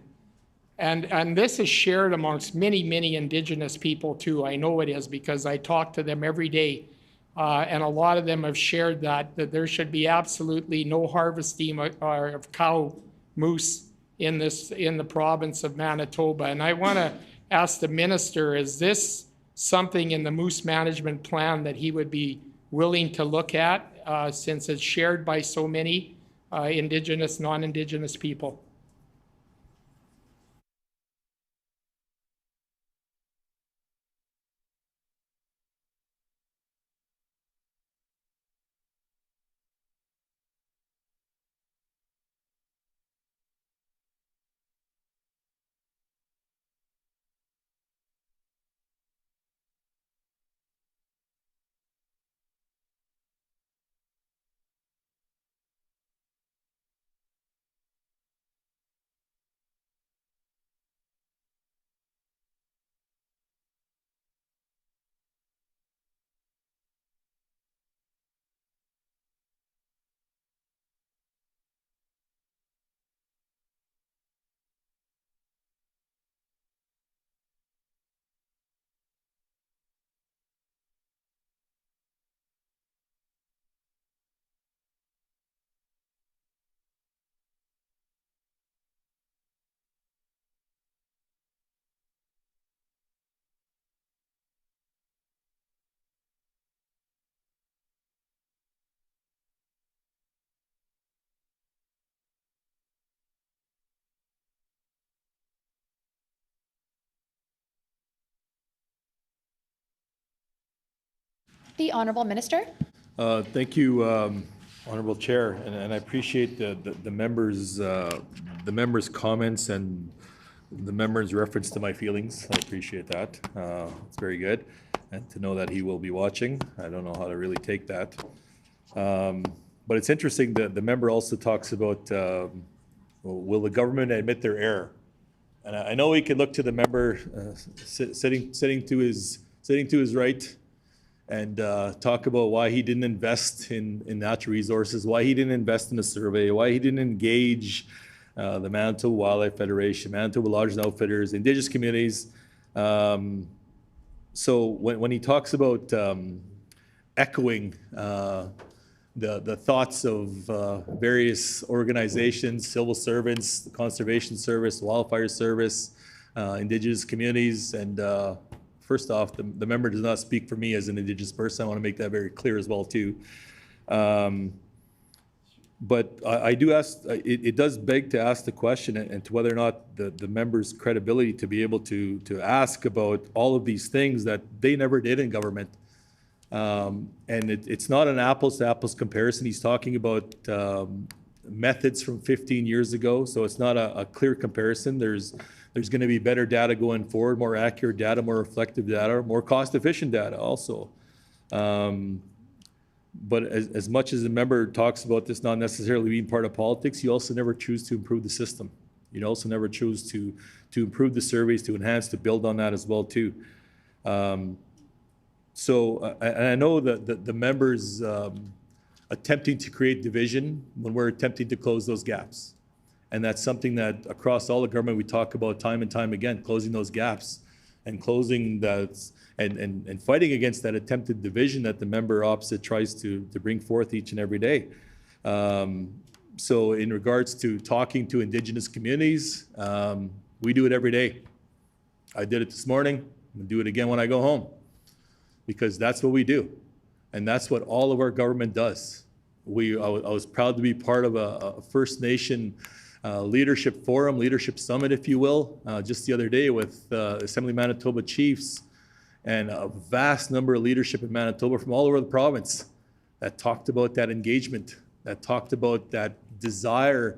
Speaker 3: and this is shared amongst many, many Indigenous people too. I know it is, because I talk to them every day, and a lot of them have shared that there should be absolutely no harvesting of cow moose in the province of Manitoba. And I want to ask the minister, is this something in the moose management plan that he would be willing to look at, since it's shared by so many Indigenous, non-Indigenous people?
Speaker 1: The Honourable Minister.
Speaker 2: Thank you, Honorable Chair, and I appreciate the members' comments and the members' reference to my feelings. I appreciate that. It's very good, and to know that he will be watching. I don't know how to really take that, but it's interesting that the member also talks about will the government admit their error? And I know he can look to the member sitting to his right and talk about why he didn't invest in natural resources, why he didn't invest in a survey, why he didn't engage the Manitoba Wildlife Federation, Manitoba Lodges and Outfitters, Indigenous communities. So when he talks about echoing the thoughts of various organizations, civil servants, the Conservation Service, Wildfire Service, Indigenous communities, and first off, the member does not speak for me as an Indigenous person. I want to make that very clear as well too. But I do ask, it does beg to ask the question and to whether or not the member's credibility to be able to ask about all of these things that they never did in government. And it's not an apples to apples comparison. He's talking about methods from 15 years ago, so it's not a clear comparison. There's going to be better data going forward, more accurate data, more reflective data, more cost-efficient data also. But as much as the member talks about this not necessarily being part of politics, you also never choose to improve the system. You also never choose to improve the surveys, to enhance, to build on that as well too. So and I know that the members attempting to create division when we're attempting to close those gaps. And that's something that across all the government we talk about time and time again, closing those gaps and closing that and fighting against that attempted division that the member opposite tries to bring forth each and every day. So in regards to talking to Indigenous communities, we do it every day. I did it this morning. I'm gonna do it again when I go home, because that's what we do. And that's what all of our government does. I was proud to be part of a First Nation leadership forum, leadership summit, if you will, just the other day with Assembly Manitoba chiefs and a vast number of leadership in Manitoba from all over the province that talked about that engagement, that talked about that desire,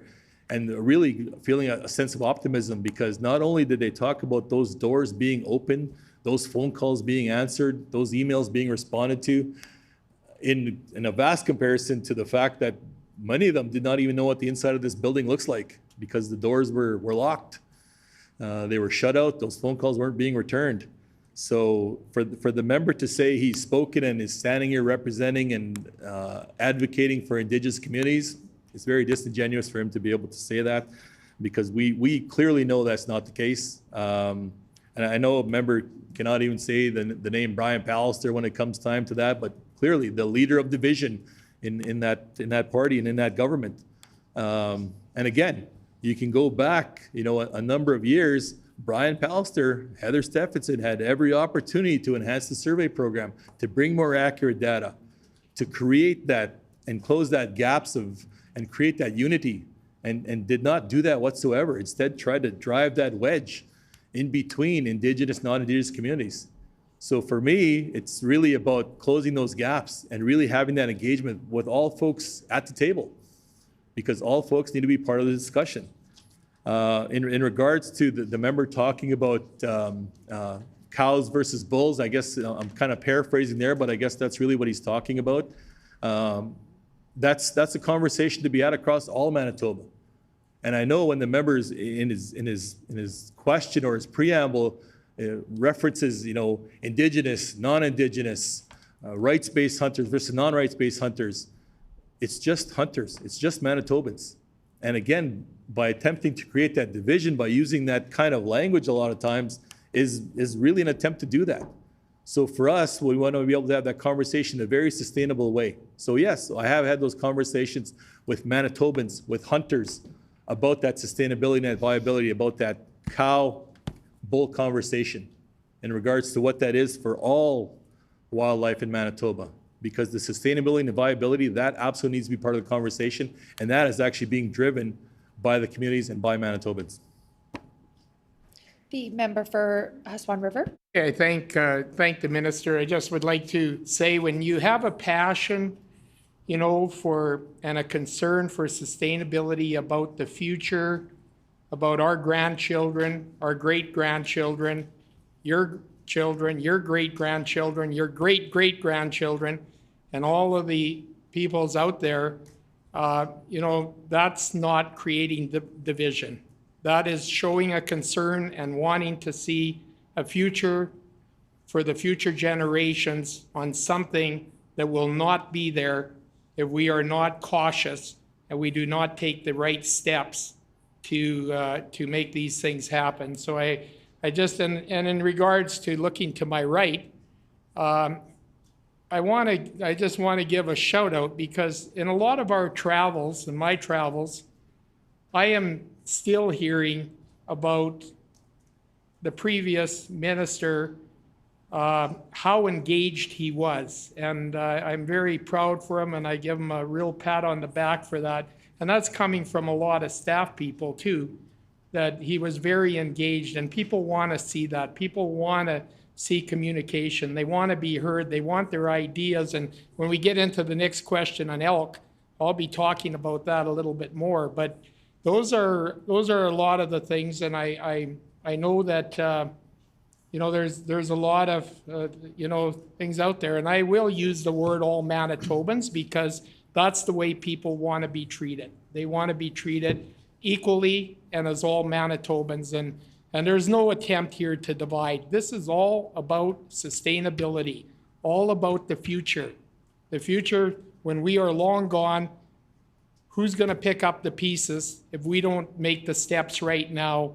Speaker 2: and really feeling a sense of optimism, because not only did they talk about those doors being open, those phone calls being answered, those emails being responded to, in a vast comparison to the fact that many of them did not even know what the inside of this building looks like because the doors were locked. They were shut out. Those phone calls weren't being returned. So for the member to say he's spoken and is standing here representing and advocating for Indigenous communities, it's very disingenuous for him to be able to say that, because we clearly know that's not the case. And I know a member cannot even say the name Brian Pallister when it comes time to that, but clearly the leader of division in that party and in that government. And again, you can go back, a number of years. Brian Pallister, Heather Stephenson had every opportunity to enhance the survey program, to bring more accurate data, to create that and close that gaps and create that unity, and did not do that whatsoever. Instead, tried to drive that wedge in between Indigenous, non-Indigenous communities. So for me, it's really about closing those gaps and really having that engagement with all folks at the table, because all folks need to be part of the discussion. In regards to the member talking about cows versus bulls, I guess I'm kind of paraphrasing there, but I guess that's really what he's talking about. That's a conversation to be had across all Manitoba. And I know when the members in his question or his preamble references, Indigenous, non-Indigenous, rights-based hunters versus non-rights-based hunters, it's just hunters. It's just Manitobans. And again, by attempting to create that division, by using that kind of language a lot of times, is really an attempt to do that. So for us, we want to be able to have that conversation in a very sustainable way. So yes, I have had those conversations with Manitobans, with hunters, about that sustainability and that viability, about that cow-bull conversation in regards to what that is for all wildlife in Manitoba. Because the sustainability and the viability, that absolutely needs to be part of the conversation, and that is actually being driven by the communities and by Manitobans.
Speaker 1: The member for Swan River.
Speaker 3: I thank the minister. I just would like to say, when you have a passion, for and a concern for sustainability about the future, about our grandchildren, our great-grandchildren, your children, your great-grandchildren, your great-great-grandchildren, and all of the peoples out there, that's not creating the division. That is showing a concern and wanting to see a future for the future generations on something that will not be there if we are not cautious and we do not take the right steps to make these things happen. So I just, and in regards to looking to my right, I just want to give a shout out, because in a lot of our travels, in my travels, I am still hearing about the previous minister, how engaged he was. And I'm very proud for him, and I give him a real pat on the back for that. And that's coming from a lot of staff people too, that he was very engaged, and people want to see that. People want to see communication. They want to be heard. They want their ideas. And when we get into the next question on elk, I'll be talking about that a little bit more. But those are a lot of the things, and I know that there's a lot of things out there, and I will use the word all Manitobans, because that's the way people want to be treated. They want to be treated equally and as all Manitobans, and there's no attempt here to divide. This is all about sustainability, all about the future. The future, when we are long gone, who's going to pick up the pieces if we don't make the steps right now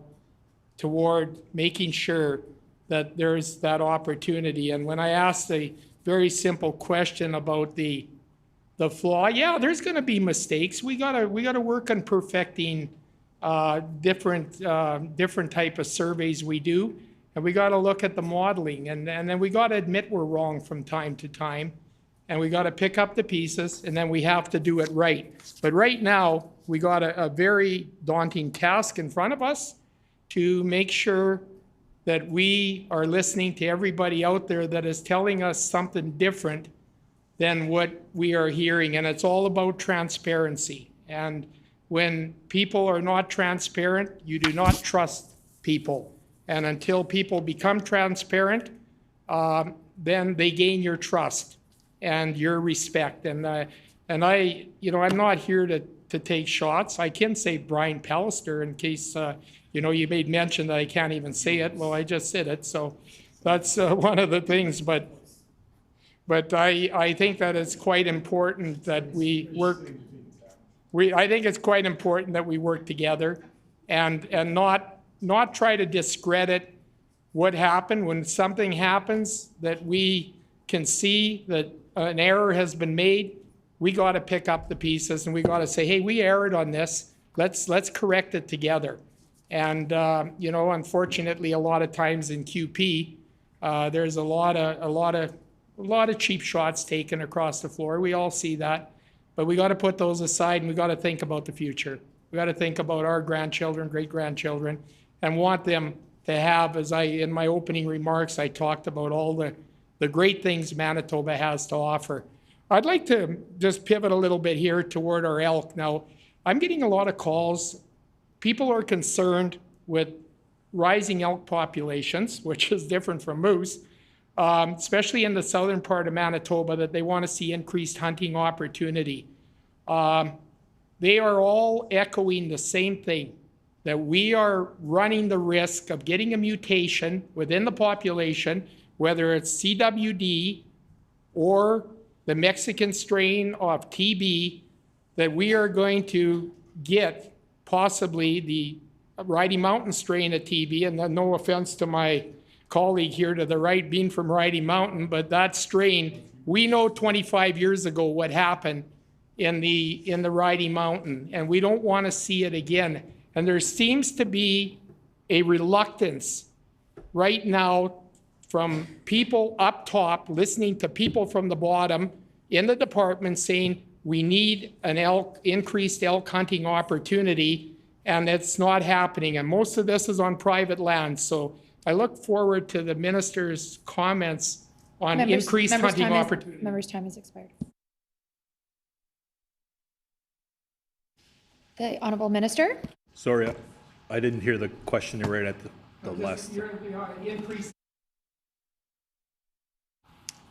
Speaker 3: toward making sure that there's that opportunity? And when I asked a very simple question about the flaw, yeah, there's going to be mistakes. We gotta work on perfecting different type of surveys we do, and we got to look at the modeling, and then we got to admit we're wrong from time to time, and we got to pick up the pieces, and then we have to do it right. But right now, we got a very daunting task in front of us to make sure that we are listening to everybody out there that is telling us something different than what we are hearing. And it's all about transparency. And when people are not transparent, you do not trust people. And until people become transparent, then they gain your trust and your respect. And I'm not here to take shots. I can say Brian Pallister in case you made mention that I can't even say it. Well, I just said it, so that's one of the things. But I think that it's quite important that we work. I think it's quite important that we work together, and not try to discredit what happened. When something happens that we can see that an error has been made, we got to pick up the pieces and we got to say, hey, we erred on this. Let's correct it together. And unfortunately, a lot of times in QP, there's a lot of cheap shots taken across the floor. We all see that, but we got to put those aside, and we got to think about the future. We got to think about our grandchildren, great-grandchildren, and want them to have, in my opening remarks, I talked about all the great things Manitoba has to offer. I'd like to just pivot a little bit here toward our elk. Now, I'm getting a lot of calls. People are concerned with rising elk populations, which is different from moose, especially in the southern part of Manitoba, that they want to see increased hunting opportunity. They are all echoing the same thing, that we are running the risk of getting a mutation within the population, whether it's CWD or the Mexican strain of TB, that we are going to get possibly the Riding Mountain strain of TB, and no offense to my colleague here to the right being from Riding Mountain, but that strain, we know 25 years ago what happened in the Riding Mountain, and we don't want to see it again. And there seems to be a reluctance right now from people up top listening to people from the bottom in the department saying we need an increased elk hunting opportunity, and it's not happening. And most of this is on private land. So I look forward to the minister's comments on increased hunting opportunities.
Speaker 1: Members' time has expired. The Honorable Minister?
Speaker 2: Sorry, I didn't hear the question right at the last.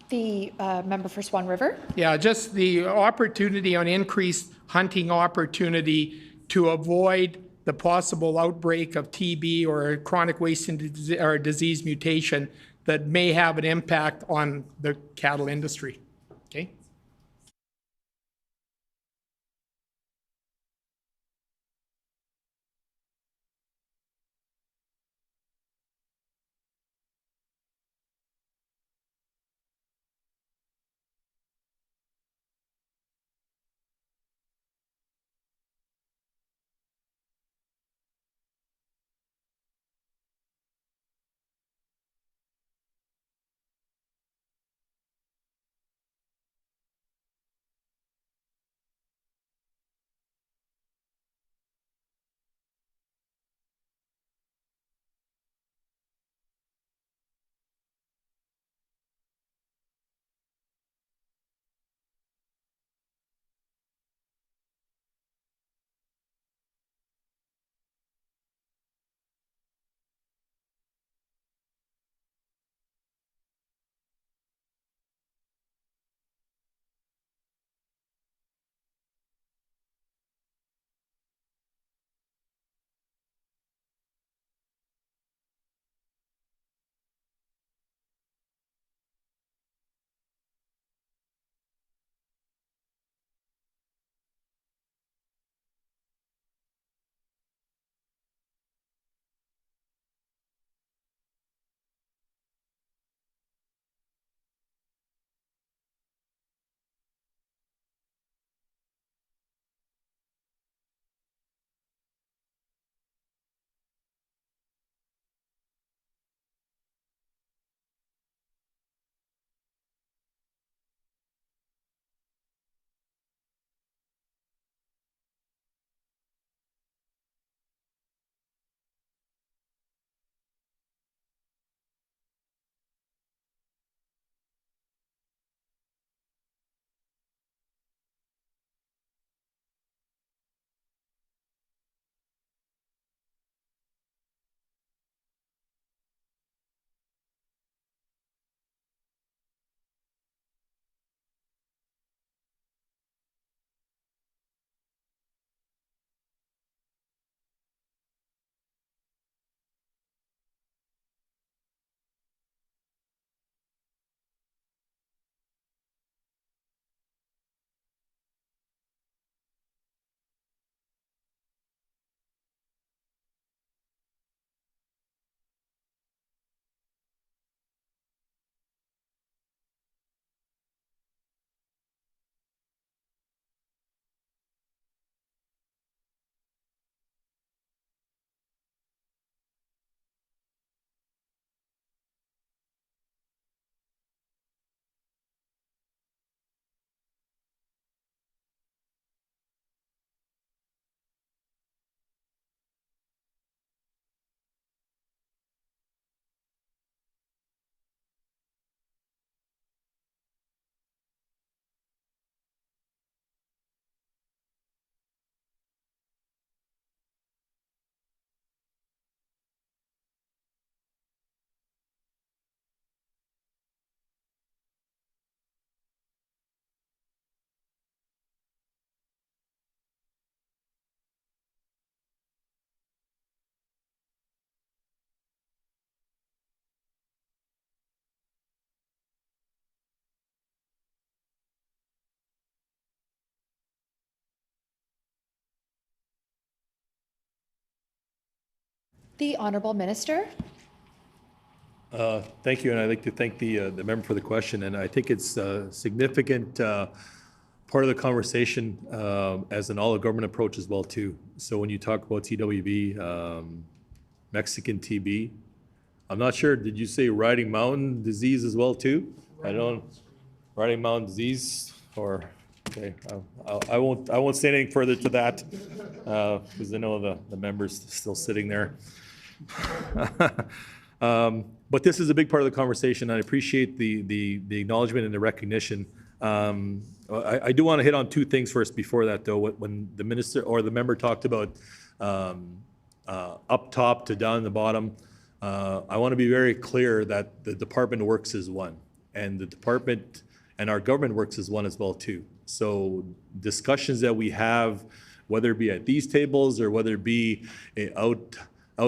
Speaker 1: The member for Swan River?
Speaker 3: Yeah, just the opportunity on increased hunting opportunity to avoid the possible outbreak of TB or chronic wasting or disease mutation that may have an impact on the cattle industry. Okay.
Speaker 1: The Honorable Minister?
Speaker 2: Thank you, and I'd like to thank the member for the question, and I think it's a significant part of the conversation as an all-of-government approach as well, too. So when you talk about TWB, Mexican TB, I'm not sure, did you say Riding Mountain disease as well, too? I don't, Riding Mountain disease, or Okay, I won't say anything further to that, because I know the member's still sitting there. But this is a big part of the conversation. I appreciate the acknowledgement and the recognition. I do want to hit on two things first before that, though. When the minister or the member talked about up top to down the bottom, I want to be very clear that the department works as one, and the department and our government works as one as well too. So discussions that we have, whether it be at these tables or whether it be out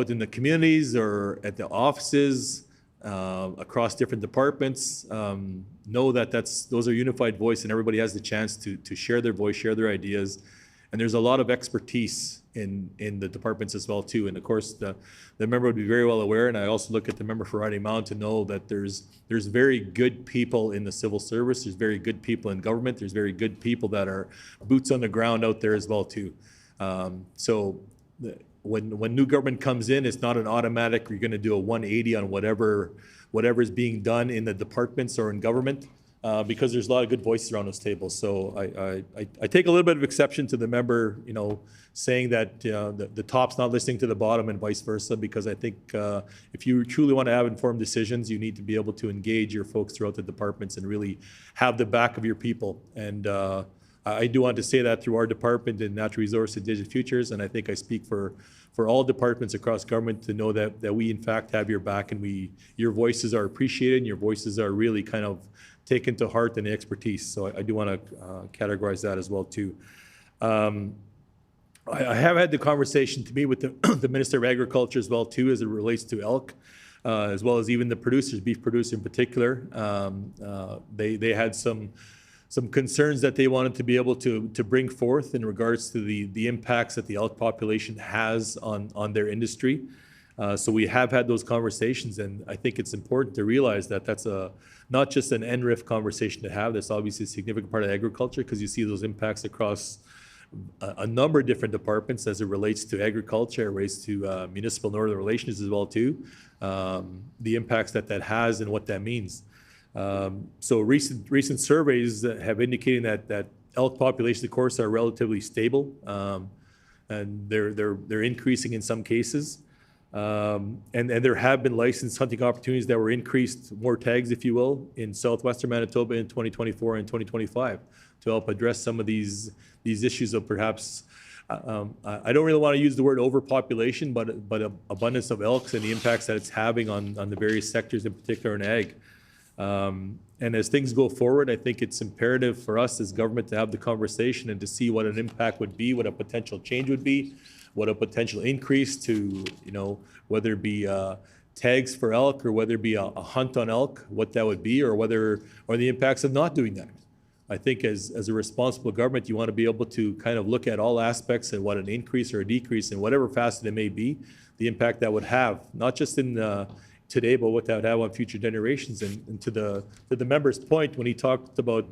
Speaker 2: in the communities or at the offices across different departments, know that those are unified voice, and everybody has the chance to share their voice, share their ideas. And there's a lot of expertise in the departments as well too. And of course, the member would be very well aware, and I also look at the member for Riding Mountain to know that there's very good people in the civil service, there's very good people in government, there's very good people that are boots on the ground out there as well too. So when new government comes in, it's not an automatic, you're gonna do a 180 on whatever is being done in the departments or in government. Because there's a lot of good voices around those tables. So I take a little bit of exception to the member, saying that the top's not listening to the bottom and vice versa, because I think if you truly want to have informed decisions, you need to be able to engage your folks throughout the departments and really have the back of your people. And I do want to say that through our department in Natural Resource and Indigenous Futures, and I think I speak for all departments across government to know that we in fact have your back, and your voices are appreciated, and your voices are really kind of taken to heart and expertise. So I do want to categorize that as well too. I have had the conversation to me with the Minister of Agriculture as well too, as it relates to elk, as well as even the producers, beef producers in particular. They had some concerns that they wanted to be able to bring forth in regards to the impacts that the elk population has on their industry. So we have had those conversations, and I think it's important to realize that that's not just an NRIF conversation to have. That's obviously a significant part of agriculture, because you see those impacts across a number of different departments as it relates to agriculture, it relates to municipal northern relations as well too, the impacts that has and what that means. So recent surveys have indicated that elk populations, of course, are relatively stable, and they're increasing in some cases. And there have been licensed hunting opportunities that were increased, more tags, if you will, in southwestern Manitoba in 2024 and 2025 to help address some of these issues of perhaps, I don't really want to use the word overpopulation, but abundance of elks and the impacts that it's having on the various sectors, in particular in ag. And as things go forward, I think it's imperative for us as government to have the conversation and to see what an impact would be, what a potential change would be, what a potential increase to, whether it be tags for elk or whether it be a hunt on elk, what that would be, or the impacts of not doing that. I think as a responsible government, you want to be able to kind of look at all aspects and what an increase or a decrease in whatever facet it may be, the impact that would have, not just in today, but what that would have on future generations. And to the member's point, when he talked about,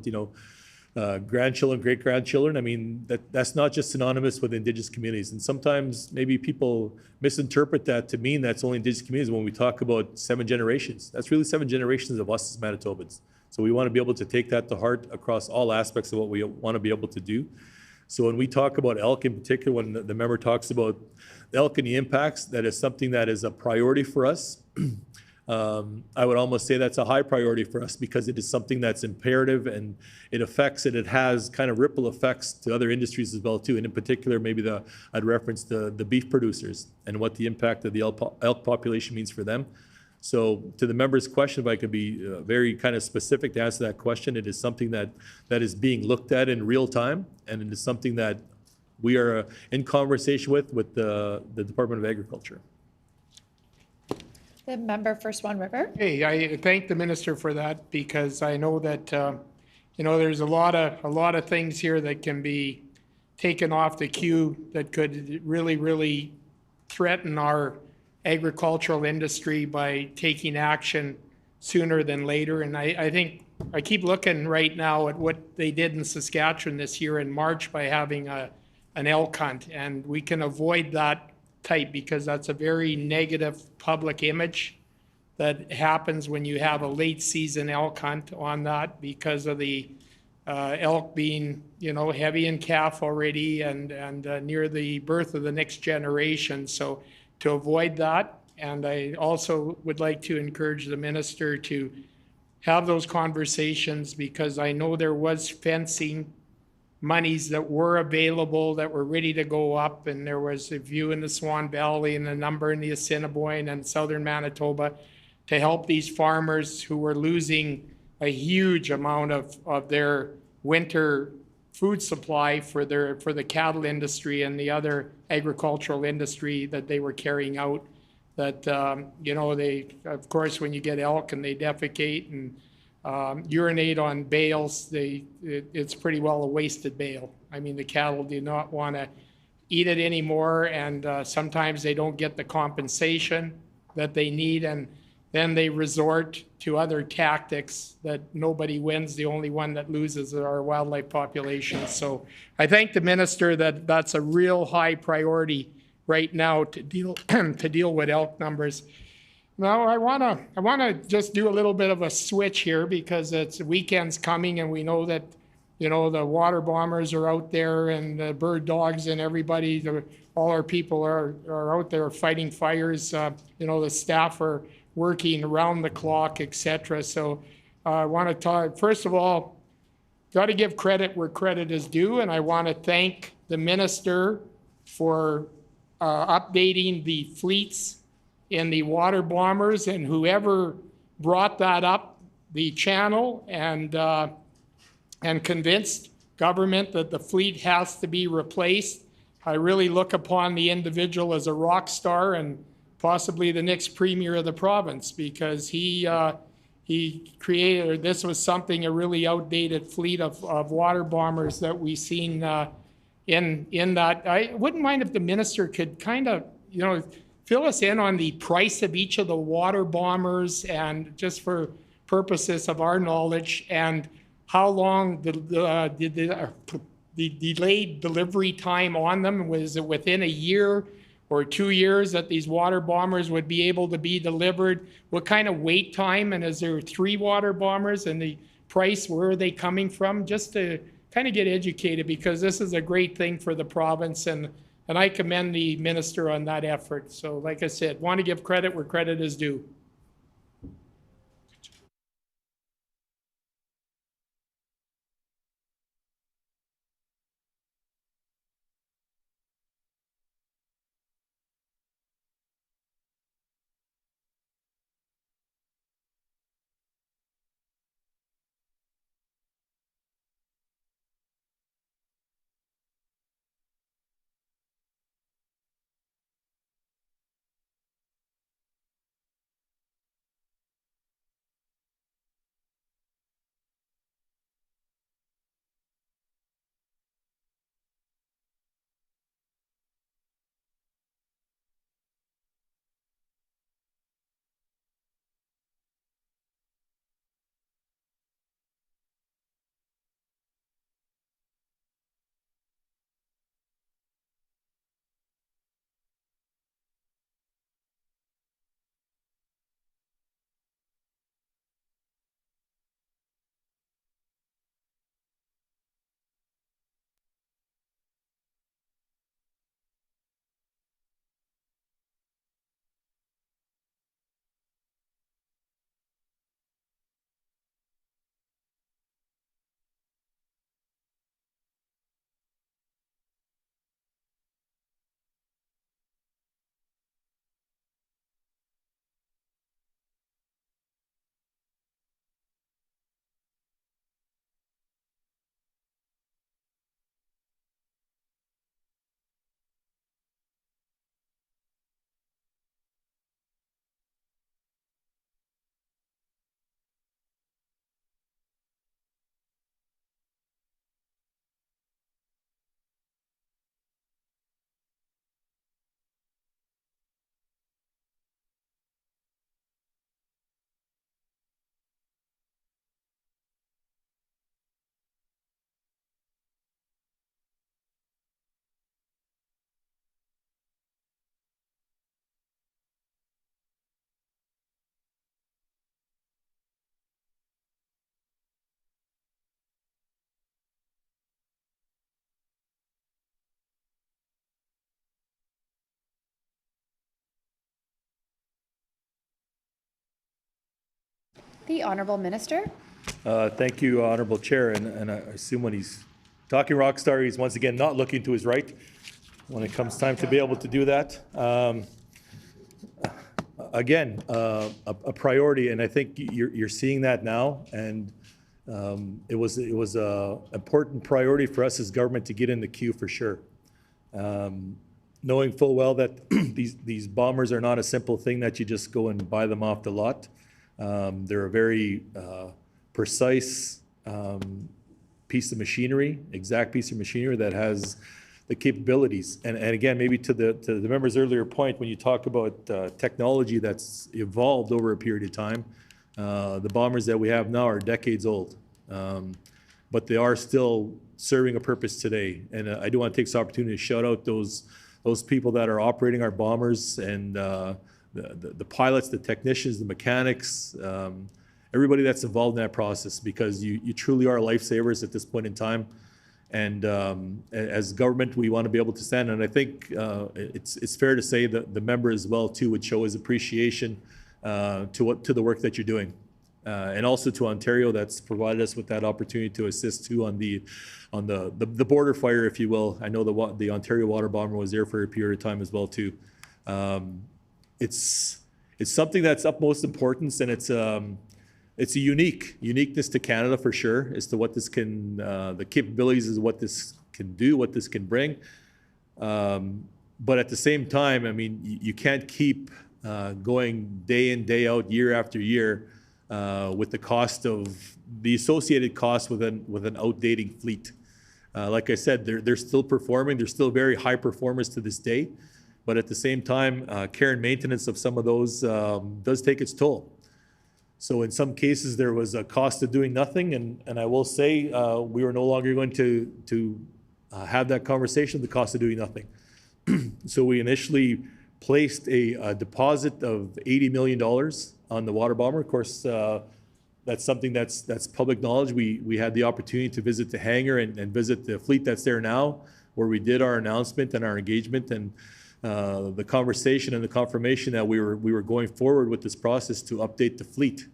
Speaker 2: grandchildren, great-grandchildren, I mean, that's not just synonymous with Indigenous communities. And sometimes maybe people misinterpret that to mean that's only Indigenous communities when we talk about 7 generations. That's really 7 generations of us as Manitobans. So we want to be able to take that to heart across all aspects of what we want to be able to do. So when we talk about elk in particular, when the member talks about elk and the impacts, that is something that is a priority for us. I would almost say that's a high priority for us, because it is something that's imperative, and it affects and it has kind of ripple effects to other industries as well too. And in particular, maybe I'd reference the beef producers and what the impact of the elk population means for them. So to the member's question, if I could be very kind of specific to answer that question, it is something that is being looked at in real time, and it is something that we are in conversation with the Department of Agriculture.
Speaker 1: The member for Swan River.
Speaker 3: Hey, I thank the minister for that, because I know that, there's a lot of things here that can be taken off the queue that could really, really threaten our agricultural industry by taking action sooner than later. And I think I keep looking right now at what they did in Saskatchewan this year in March by having an elk hunt, and we can avoid that type, because that's a very negative public image that happens when you have a late season elk hunt on that, because of the elk being, heavy in calf already and near the birth of the next generation. So to avoid that, and I also would like to encourage the minister to have those conversations, because I know there was fencing monies that were available that were ready to go up, and there was a view in the Swan Valley and a number in the Assiniboine and southern Manitoba to help these farmers who were losing a huge amount of their winter food supply for the cattle industry and the other agricultural industry that they were carrying out. That they, of course, when you get elk and they defecate and urinate on bales, it's pretty well a wasted bale. I mean, the cattle do not want to eat it anymore, and sometimes they don't get the compensation that they need, and then they resort to other tactics that nobody wins. The only one that loses are our wildlife populations. So I thank the minister that that's a real high priority right now to deal with elk numbers. Now I wanna just do a little bit of a switch here, because it's weekend's coming and we know that the water bombers are out there and the bird dogs and everybody, all our people are out there fighting fires. The staff are working around the clock, etc. So I want to talk, first of all, got to give credit where credit is due, and I want to thank the minister for updating the fleets in the water bombers, and whoever brought that up the channel and convinced government that the fleet has to be replaced. I really look upon the individual as a rock star and possibly the next premier of the province, because he created, or this was something, a really outdated fleet of water bombers that we seen in that. I wouldn't mind if the minister could kind of, fill us in on the price of each of the water bombers, and just for purposes of our knowledge, and how long the delayed delivery time on them. Was it within a year or 2 years that these water bombers would be able to be delivered? What kind of wait time, and is there 3 water bombers, and the price, where are they coming from? Just to kind of get educated, because this is a great thing for the province, and I commend the minister on that effort. So like I said, want to give credit where credit is due.
Speaker 1: The Honorable Minister.
Speaker 2: Thank you, Honorable Chair, and I assume when he's talking Rockstar, he's once again not looking to his right when it comes time to be able to do that. Again, a priority, and I think you're seeing that now, and it was a important priority for us as government to get in the queue for sure. Knowing full well that these bombers are not a simple thing that you just go and buy them off the lot. They're a very precise piece of machinery, exact piece of machinery that has the capabilities. And again, maybe to the member's earlier point, when you talk about technology that's evolved over a period of time, the bombers that we have now are decades old, but they are still serving a purpose today. And I do want to take this opportunity to shout out those people that are operating our bombers and the pilots, the technicians, the mechanics, everybody that's involved in that process, because you truly are lifesavers at this point in time. And as government, we want to be able to stand. And I think it's fair to say that the member as well too would show his appreciation to the work that you're doing, and also to Ontario that's provided us with that opportunity to assist too on the border fire, if you will. I know the Ontario water bomber was there for a period of time as well too. It's something that's utmost importance, and it's a uniqueness to Canada for sure as to what this can, the capabilities is what this can do, what this can bring. But at the same time, I mean, you can't keep going day in, day out, year after year with the cost of the associated costs with an outdating fleet. Like I said, they're still performing. They're still very high performers to this day. But at the same time, care and maintenance of some of those does take its toll. So in some cases, there was a cost of doing nothing. And I will say we were no longer going to have that conversation, the cost of doing nothing. So we initially placed a deposit of $80 million on the water bomber. Of course, that's something that's public knowledge. We had the opportunity to visit the hangar and visit the fleet that's there now, where we did our announcement and our engagement and the conversation and the confirmation that we were going forward with this process to update the fleet.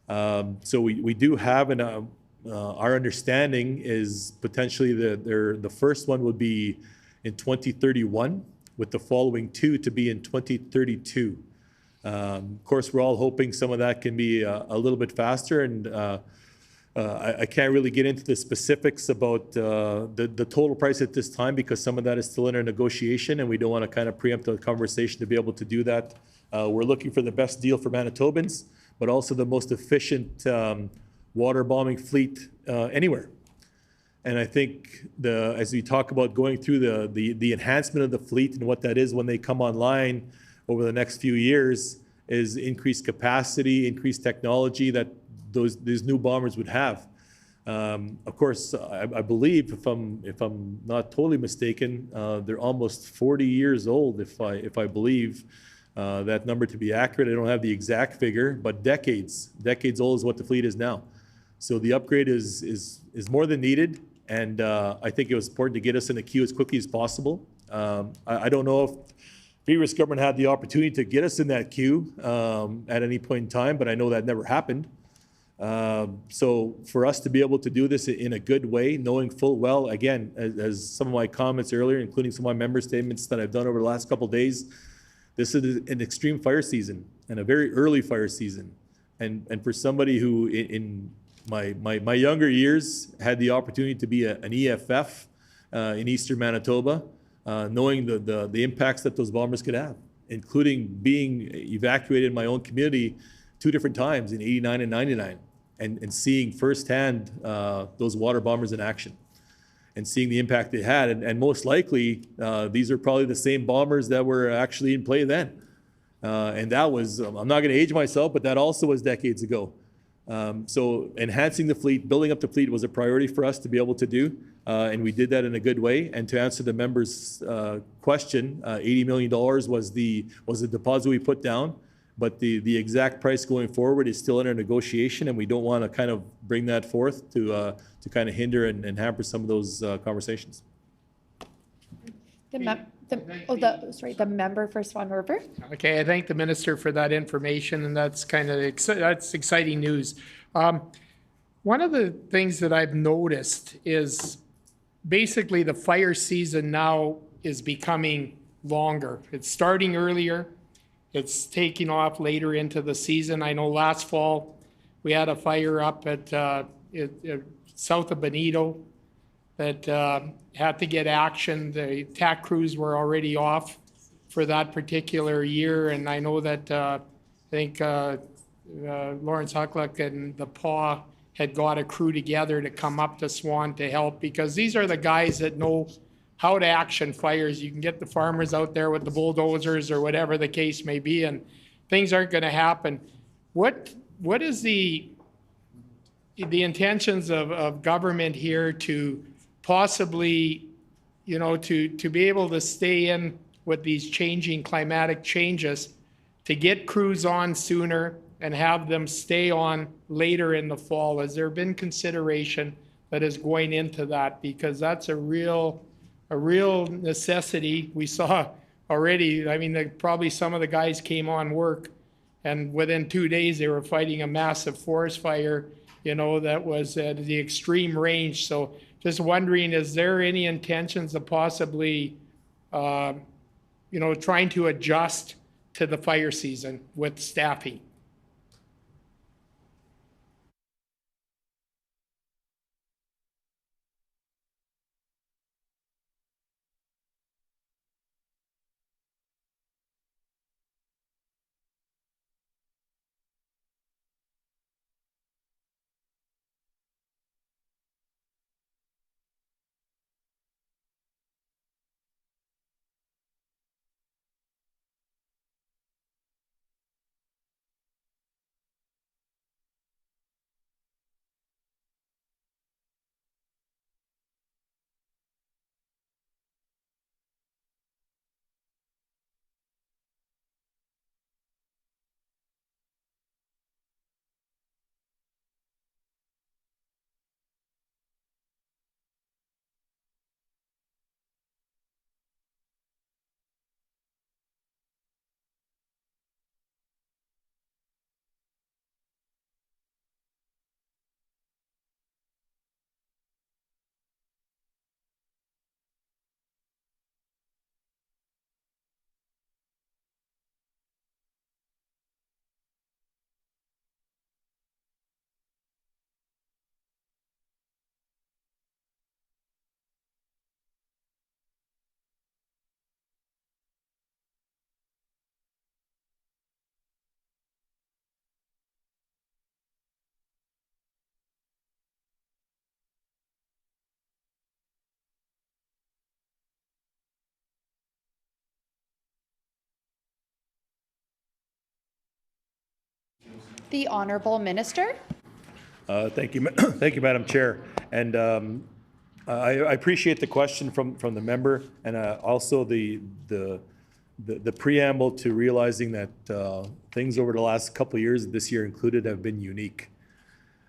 Speaker 2: So we do have our understanding is potentially the first one would be in 2031, with the following two to be in 2032. Of course, we're all hoping some of that can be a little bit faster, and I can't really get into the specifics about the total price at this time, because some of that is still in our negotiation, and we don't want to kind of preempt the conversation to be able to do that. We're looking for the best deal for Manitobans, but also the most efficient water bombing fleet anywhere. And I think as we talk about going through the enhancement of the fleet and what that is when they come online over the next few years, is increased capacity, increased technology that these new bombers would have. Of course, I believe, if I'm not totally mistaken, they're almost 40 years old, if I believe that number to be accurate. I don't have the exact figure, but decades old is what the fleet is now. So the upgrade is more than needed, and I think it was important to get us in the queue as quickly as possible. I don't know if previous government had the opportunity to get us in that queue at any point in time, but I know that never happened. So for us to be able to do this in a good way, knowing full well, again, as some of my comments earlier, including some of my member statements that I've done over the last couple of days, this is an extreme fire season and a very early fire season. And for somebody who in my younger years had the opportunity to be an EFF in Eastern Manitoba, knowing the impacts that those bombers could have, including being evacuated in my own community 2 different times in '89 and '99, and seeing firsthand those water bombers in action and seeing the impact they had. And most likely, these are probably the same bombers that were actually in play then. And that was, I'm not going to age myself, but that also was decades ago. So enhancing the fleet, building up the fleet was a priority for us to be able to do. And we did that in a good way. And to answer the member's question, $80 million was the deposit we put down. But the exact price going forward is still under negotiation, and we don't want to kind of bring that forth to kind of hinder and hamper some of those conversations.
Speaker 1: The member for Swan River.
Speaker 3: Okay, I thank the minister for that information, and that's kind of that's exciting news. One of the things that I've noticed is basically the fire season now is becoming longer. It's starting earlier. It's taking off later into the season. I know last fall we had a fire up at south of Bonito that had to get action. The TAC crews were already off for that particular year, and I know that I think Lawrence Huckluck and the PAW had got a crew together to come up to Swan to help, because these are the guys that know how to action fires. You can get the farmers out there with the bulldozers or whatever the case may be, and things aren't going to happen. What is the intentions of government here to possibly, to be able to stay in with these changing climatic changes, to get crews on sooner and have them stay on later in the fall? Has there been consideration that is going into that? Because that's a real necessity. We saw already, I mean, probably some of the guys came on work and within 2 days they were fighting a massive forest fire, that was at the extreme range. So just wondering, is there any intentions of possibly, trying to adjust to the fire season with staffing?
Speaker 1: The Honorable Minister.
Speaker 2: Thank you, thank you, Madam Chair. And I appreciate the question from the member, and also the preamble to realizing that things over the last couple of years, this year included, have been unique.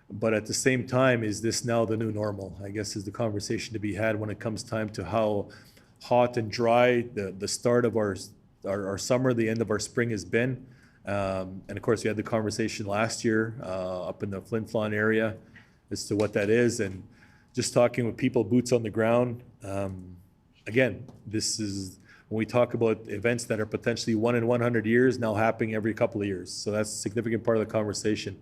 Speaker 2: But at the same time, is this now the new normal? I guess is the conversation to be had when it comes time to how hot and dry the start of our summer, the end of our spring has been. And of course, we had the conversation last year up in the Flin Flon area as to what that is, and just talking with people, boots on the ground. Again, this is when we talk about events that are potentially 1 in 100 years now happening every couple of years. So that's a significant part of the conversation.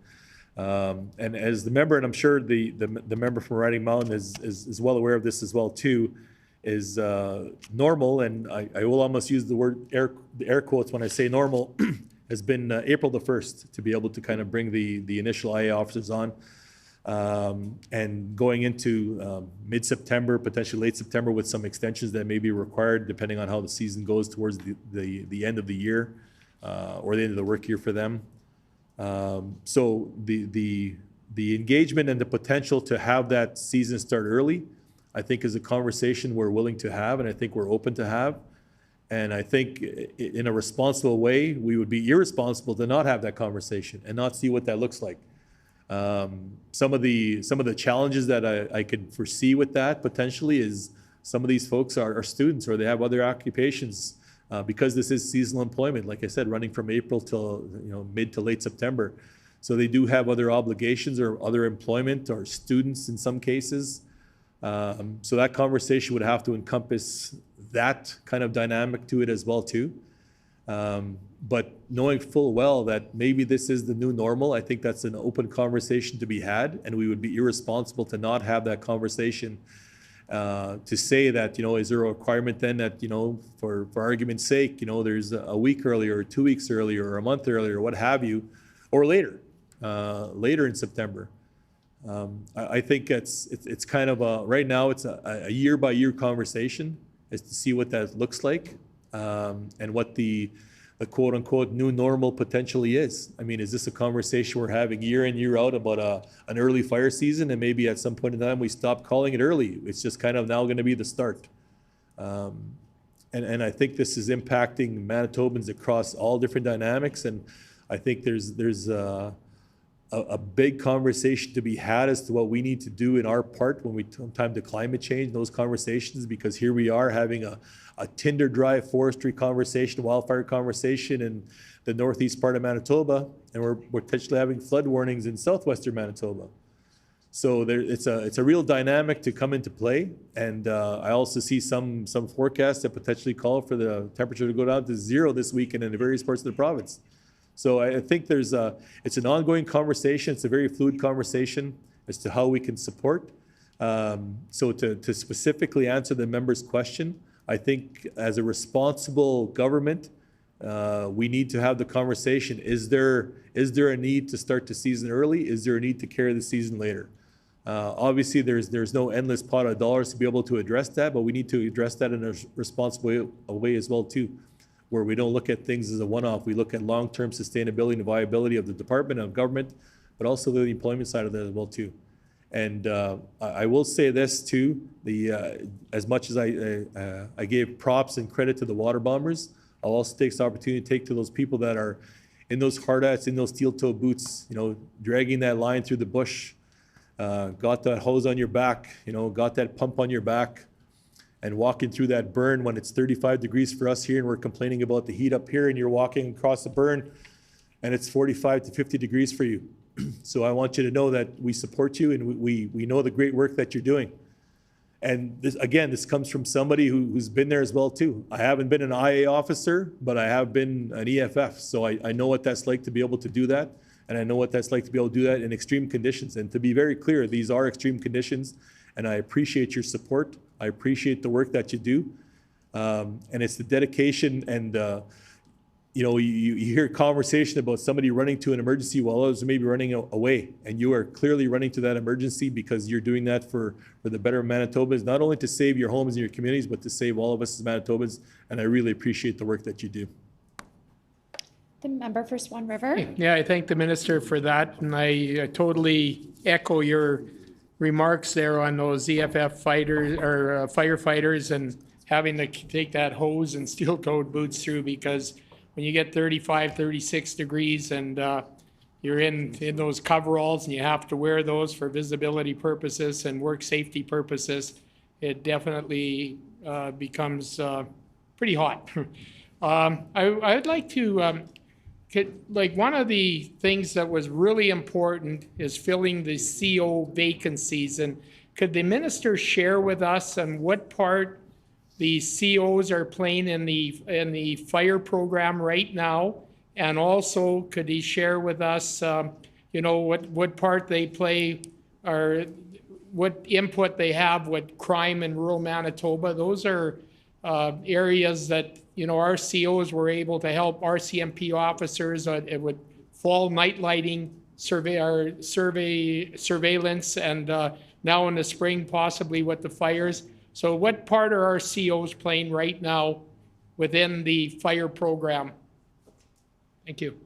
Speaker 2: And as the member, and I'm sure the member from Riding Mountain is well aware of this as well too, is normal, and I will almost use the word air quotes when I say normal, has been April the 1st to be able to kind of bring the initial IA officers on. And going into mid-September, potentially late September, with some extensions that may be required depending on how the season goes towards the end of the year or the end of the work year for them. So the engagement and the potential to have that season start early, I think, is a conversation we're willing to have, and I think we're open to have. And I think in a responsible way, we would be irresponsible to not have that conversation and not see what that looks like. Some of the challenges that I could foresee with that potentially is Some of these folks are students or they have other occupations because this is seasonal employment, like I said, running from April till mid to late September. So they do have other obligations or other employment or students in some cases. So that conversation would have to encompass that kind of dynamic to it as well too. But knowing full well that maybe this is the new normal, I think that's an open conversation to be had, and we would be irresponsible to not have that conversation to say that, is there a requirement then that, for argument's sake, there's a week earlier or 2 weeks earlier or a month earlier, what have you, or later in September. I think it's kind of right now it's a year by year conversation is to see what that looks like and what the quote unquote new normal potentially is. I mean, is this a conversation we're having year in, year out about an early fire season, and maybe at some point in time we stop calling it early? It's just kind of now going to be the start. And I think this is impacting Manitobans across all different dynamics, and I think there's a big conversation to be had as to what we need to do in our part when we come time to climate change, those conversations, because here we are having a tinder dry forestry conversation, wildfire conversation in the northeast part of Manitoba, and we're potentially having flood warnings in southwestern Manitoba. So it's a real dynamic to come into play, and I also see some forecasts that potentially call for the temperature to go down to 0 this weekend in the various parts of the province. So I think it's an ongoing conversation. It's a very fluid conversation as to how we can support. So to specifically answer the member's question, I think as a responsible government, we need to have the conversation. Is there a need to start the season early? Is there a need to carry the season later? Obviously, there's no endless pot of dollars to be able to address that, but we need to address that in a responsible way as well too, where we don't look at things as a one-off. We look at long-term sustainability and viability of the department of government, but also the employment side of that as well too. And I will say this too: as much as I gave props and credit to the water bombers, I'll also take this opportunity to take to those people that are in those hard hats, in those steel-toe boots, dragging that line through the bush, got that hose on your back, got that pump on your back, and walking through that burn when it's 35 degrees for us here and we're complaining about the heat up here, and you're walking across the burn and it's 45 to 50 degrees for you. So I want you to know that we support you, and we know the great work that you're doing. And this comes from somebody who's been there as well too. I haven't been an IA officer, but I have been an EFF. So I know what that's like to be able to do that. And I know what that's like to be able to do that in extreme conditions. And to be very clear, these are extreme conditions, and I appreciate your support. I appreciate the work that you do. And it's the dedication and, you hear conversation about somebody running to an emergency while others may be running away. And you are clearly running to that emergency because you're doing that for the better of Manitobans, not only to save your homes and your communities, but to save all of us as Manitobans. And I really appreciate the work that you do.
Speaker 1: The member for Swan River.
Speaker 3: Yeah, I thank the minister for that, and I totally echo your remarks there on those EFF fighters or firefighters and having to take that hose and steel-toed boots through, because when you get 35, 36 degrees and you're in those coveralls and you have to wear those for visibility purposes and work safety purposes, it definitely becomes pretty hot. I'd like to, one of the things that was really important is filling the CO vacancies. And could the minister share with us on what part the COs are playing in the fire program right now? And also, could he share with us, what part they play or what input they have with crime in rural Manitoba? Those are areas that, our COs were able to help RCMP officers with fall night lighting surveillance, and now in the spring possibly with the fires. So what part are our COs playing right now within the fire program? Thank you.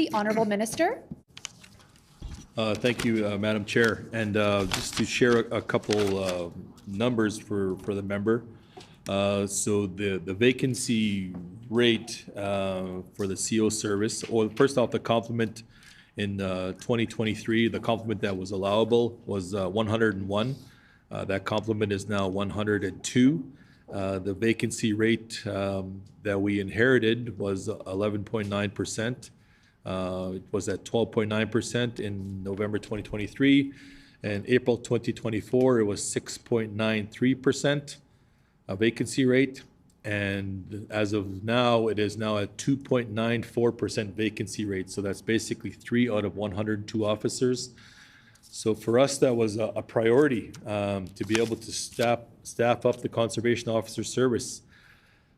Speaker 1: the Honorable Minister.
Speaker 2: Thank you, Madam Chair. And just to share a couple numbers for the member. So the vacancy rate for the CO service, or first off, the complement in 2023, the complement that was allowable was 101. That complement is now 102. The vacancy rate that we inherited was 11.9%. It was at 12.9% in November 2023. And April 2024, it was 6.93% vacancy rate. And as of now, it is now at 2.94% vacancy rate. So that's basically 3 out of 102 officers. So for us, that was a priority to be able to staff up the conservation officer service.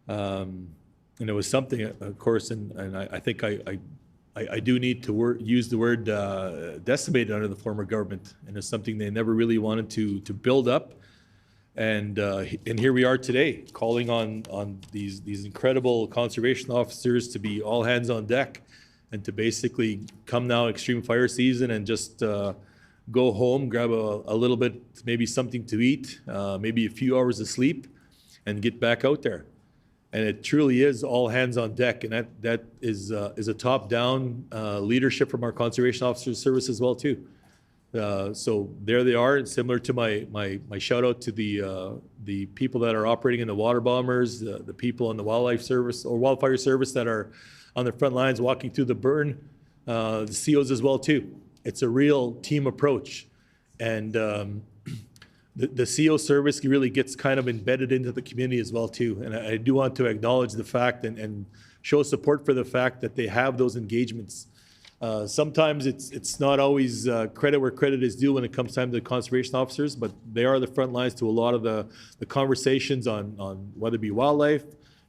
Speaker 2: And it was something, of course, and I think I do need to use the word decimated under the former government, and it's something they never really wanted to build up. And here we are today, calling on these incredible conservation officers to be all hands on deck, and to basically come now extreme fire season and just go home, grab a little bit, maybe something to eat, maybe a few hours of sleep, and get back out there. And it truly is all hands on deck, and that is a top-down leadership from our conservation officers service as well too. So there they are, and similar to my shout out to the people that are operating in the water bombers, the people in the wildlife service or wildfire service that are on the front lines walking through the burn, the COs as well too. It's a real team approach, and the CO service really gets kind of embedded into the community as well too. And I do want to acknowledge the fact and show support for the fact that they have those engagements. Sometimes it's not always credit where credit is due when it comes time to the conservation officers, but they are the front lines to a lot of the conversations on whether it be wildlife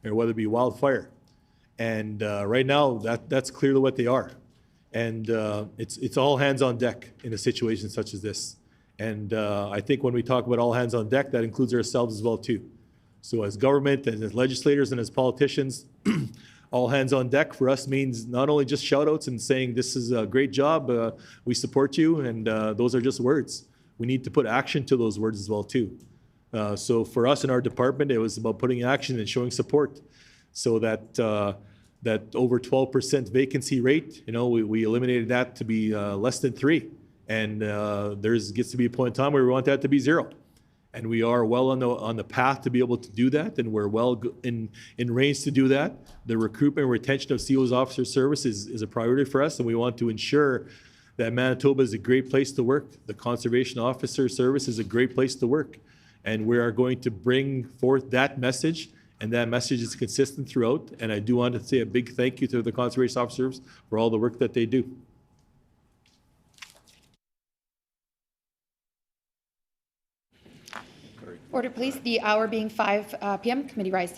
Speaker 2: or whether it be wildfire. And right now, that's clearly what they are. And it's all hands on deck in a situation such as this. And I think when we talk about all hands on deck, that includes ourselves as well too. So as government and as legislators and as politicians, all hands on deck for us means not only just shout outs and saying this is a great job, we support you, and those are just words. We need to put action to those words as well too. So for us in our department, it was about putting action and showing support, so that that over 12% vacancy rate, we eliminated that to be less than 3. And gets to be a point in time where we want that to be 0. And we are well on the path to be able to do that, and we're well in range to do that. The recruitment and retention of CO's officer service is a priority for us, and we want to ensure that Manitoba is a great place to work. The conservation officer service is a great place to work, and we are going to bring forth that message, and that message is consistent throughout. And I do want to say a big thank you to the conservation officers for all the work that they do.
Speaker 1: Order, please. The hour being 5 p.m. Committee rise.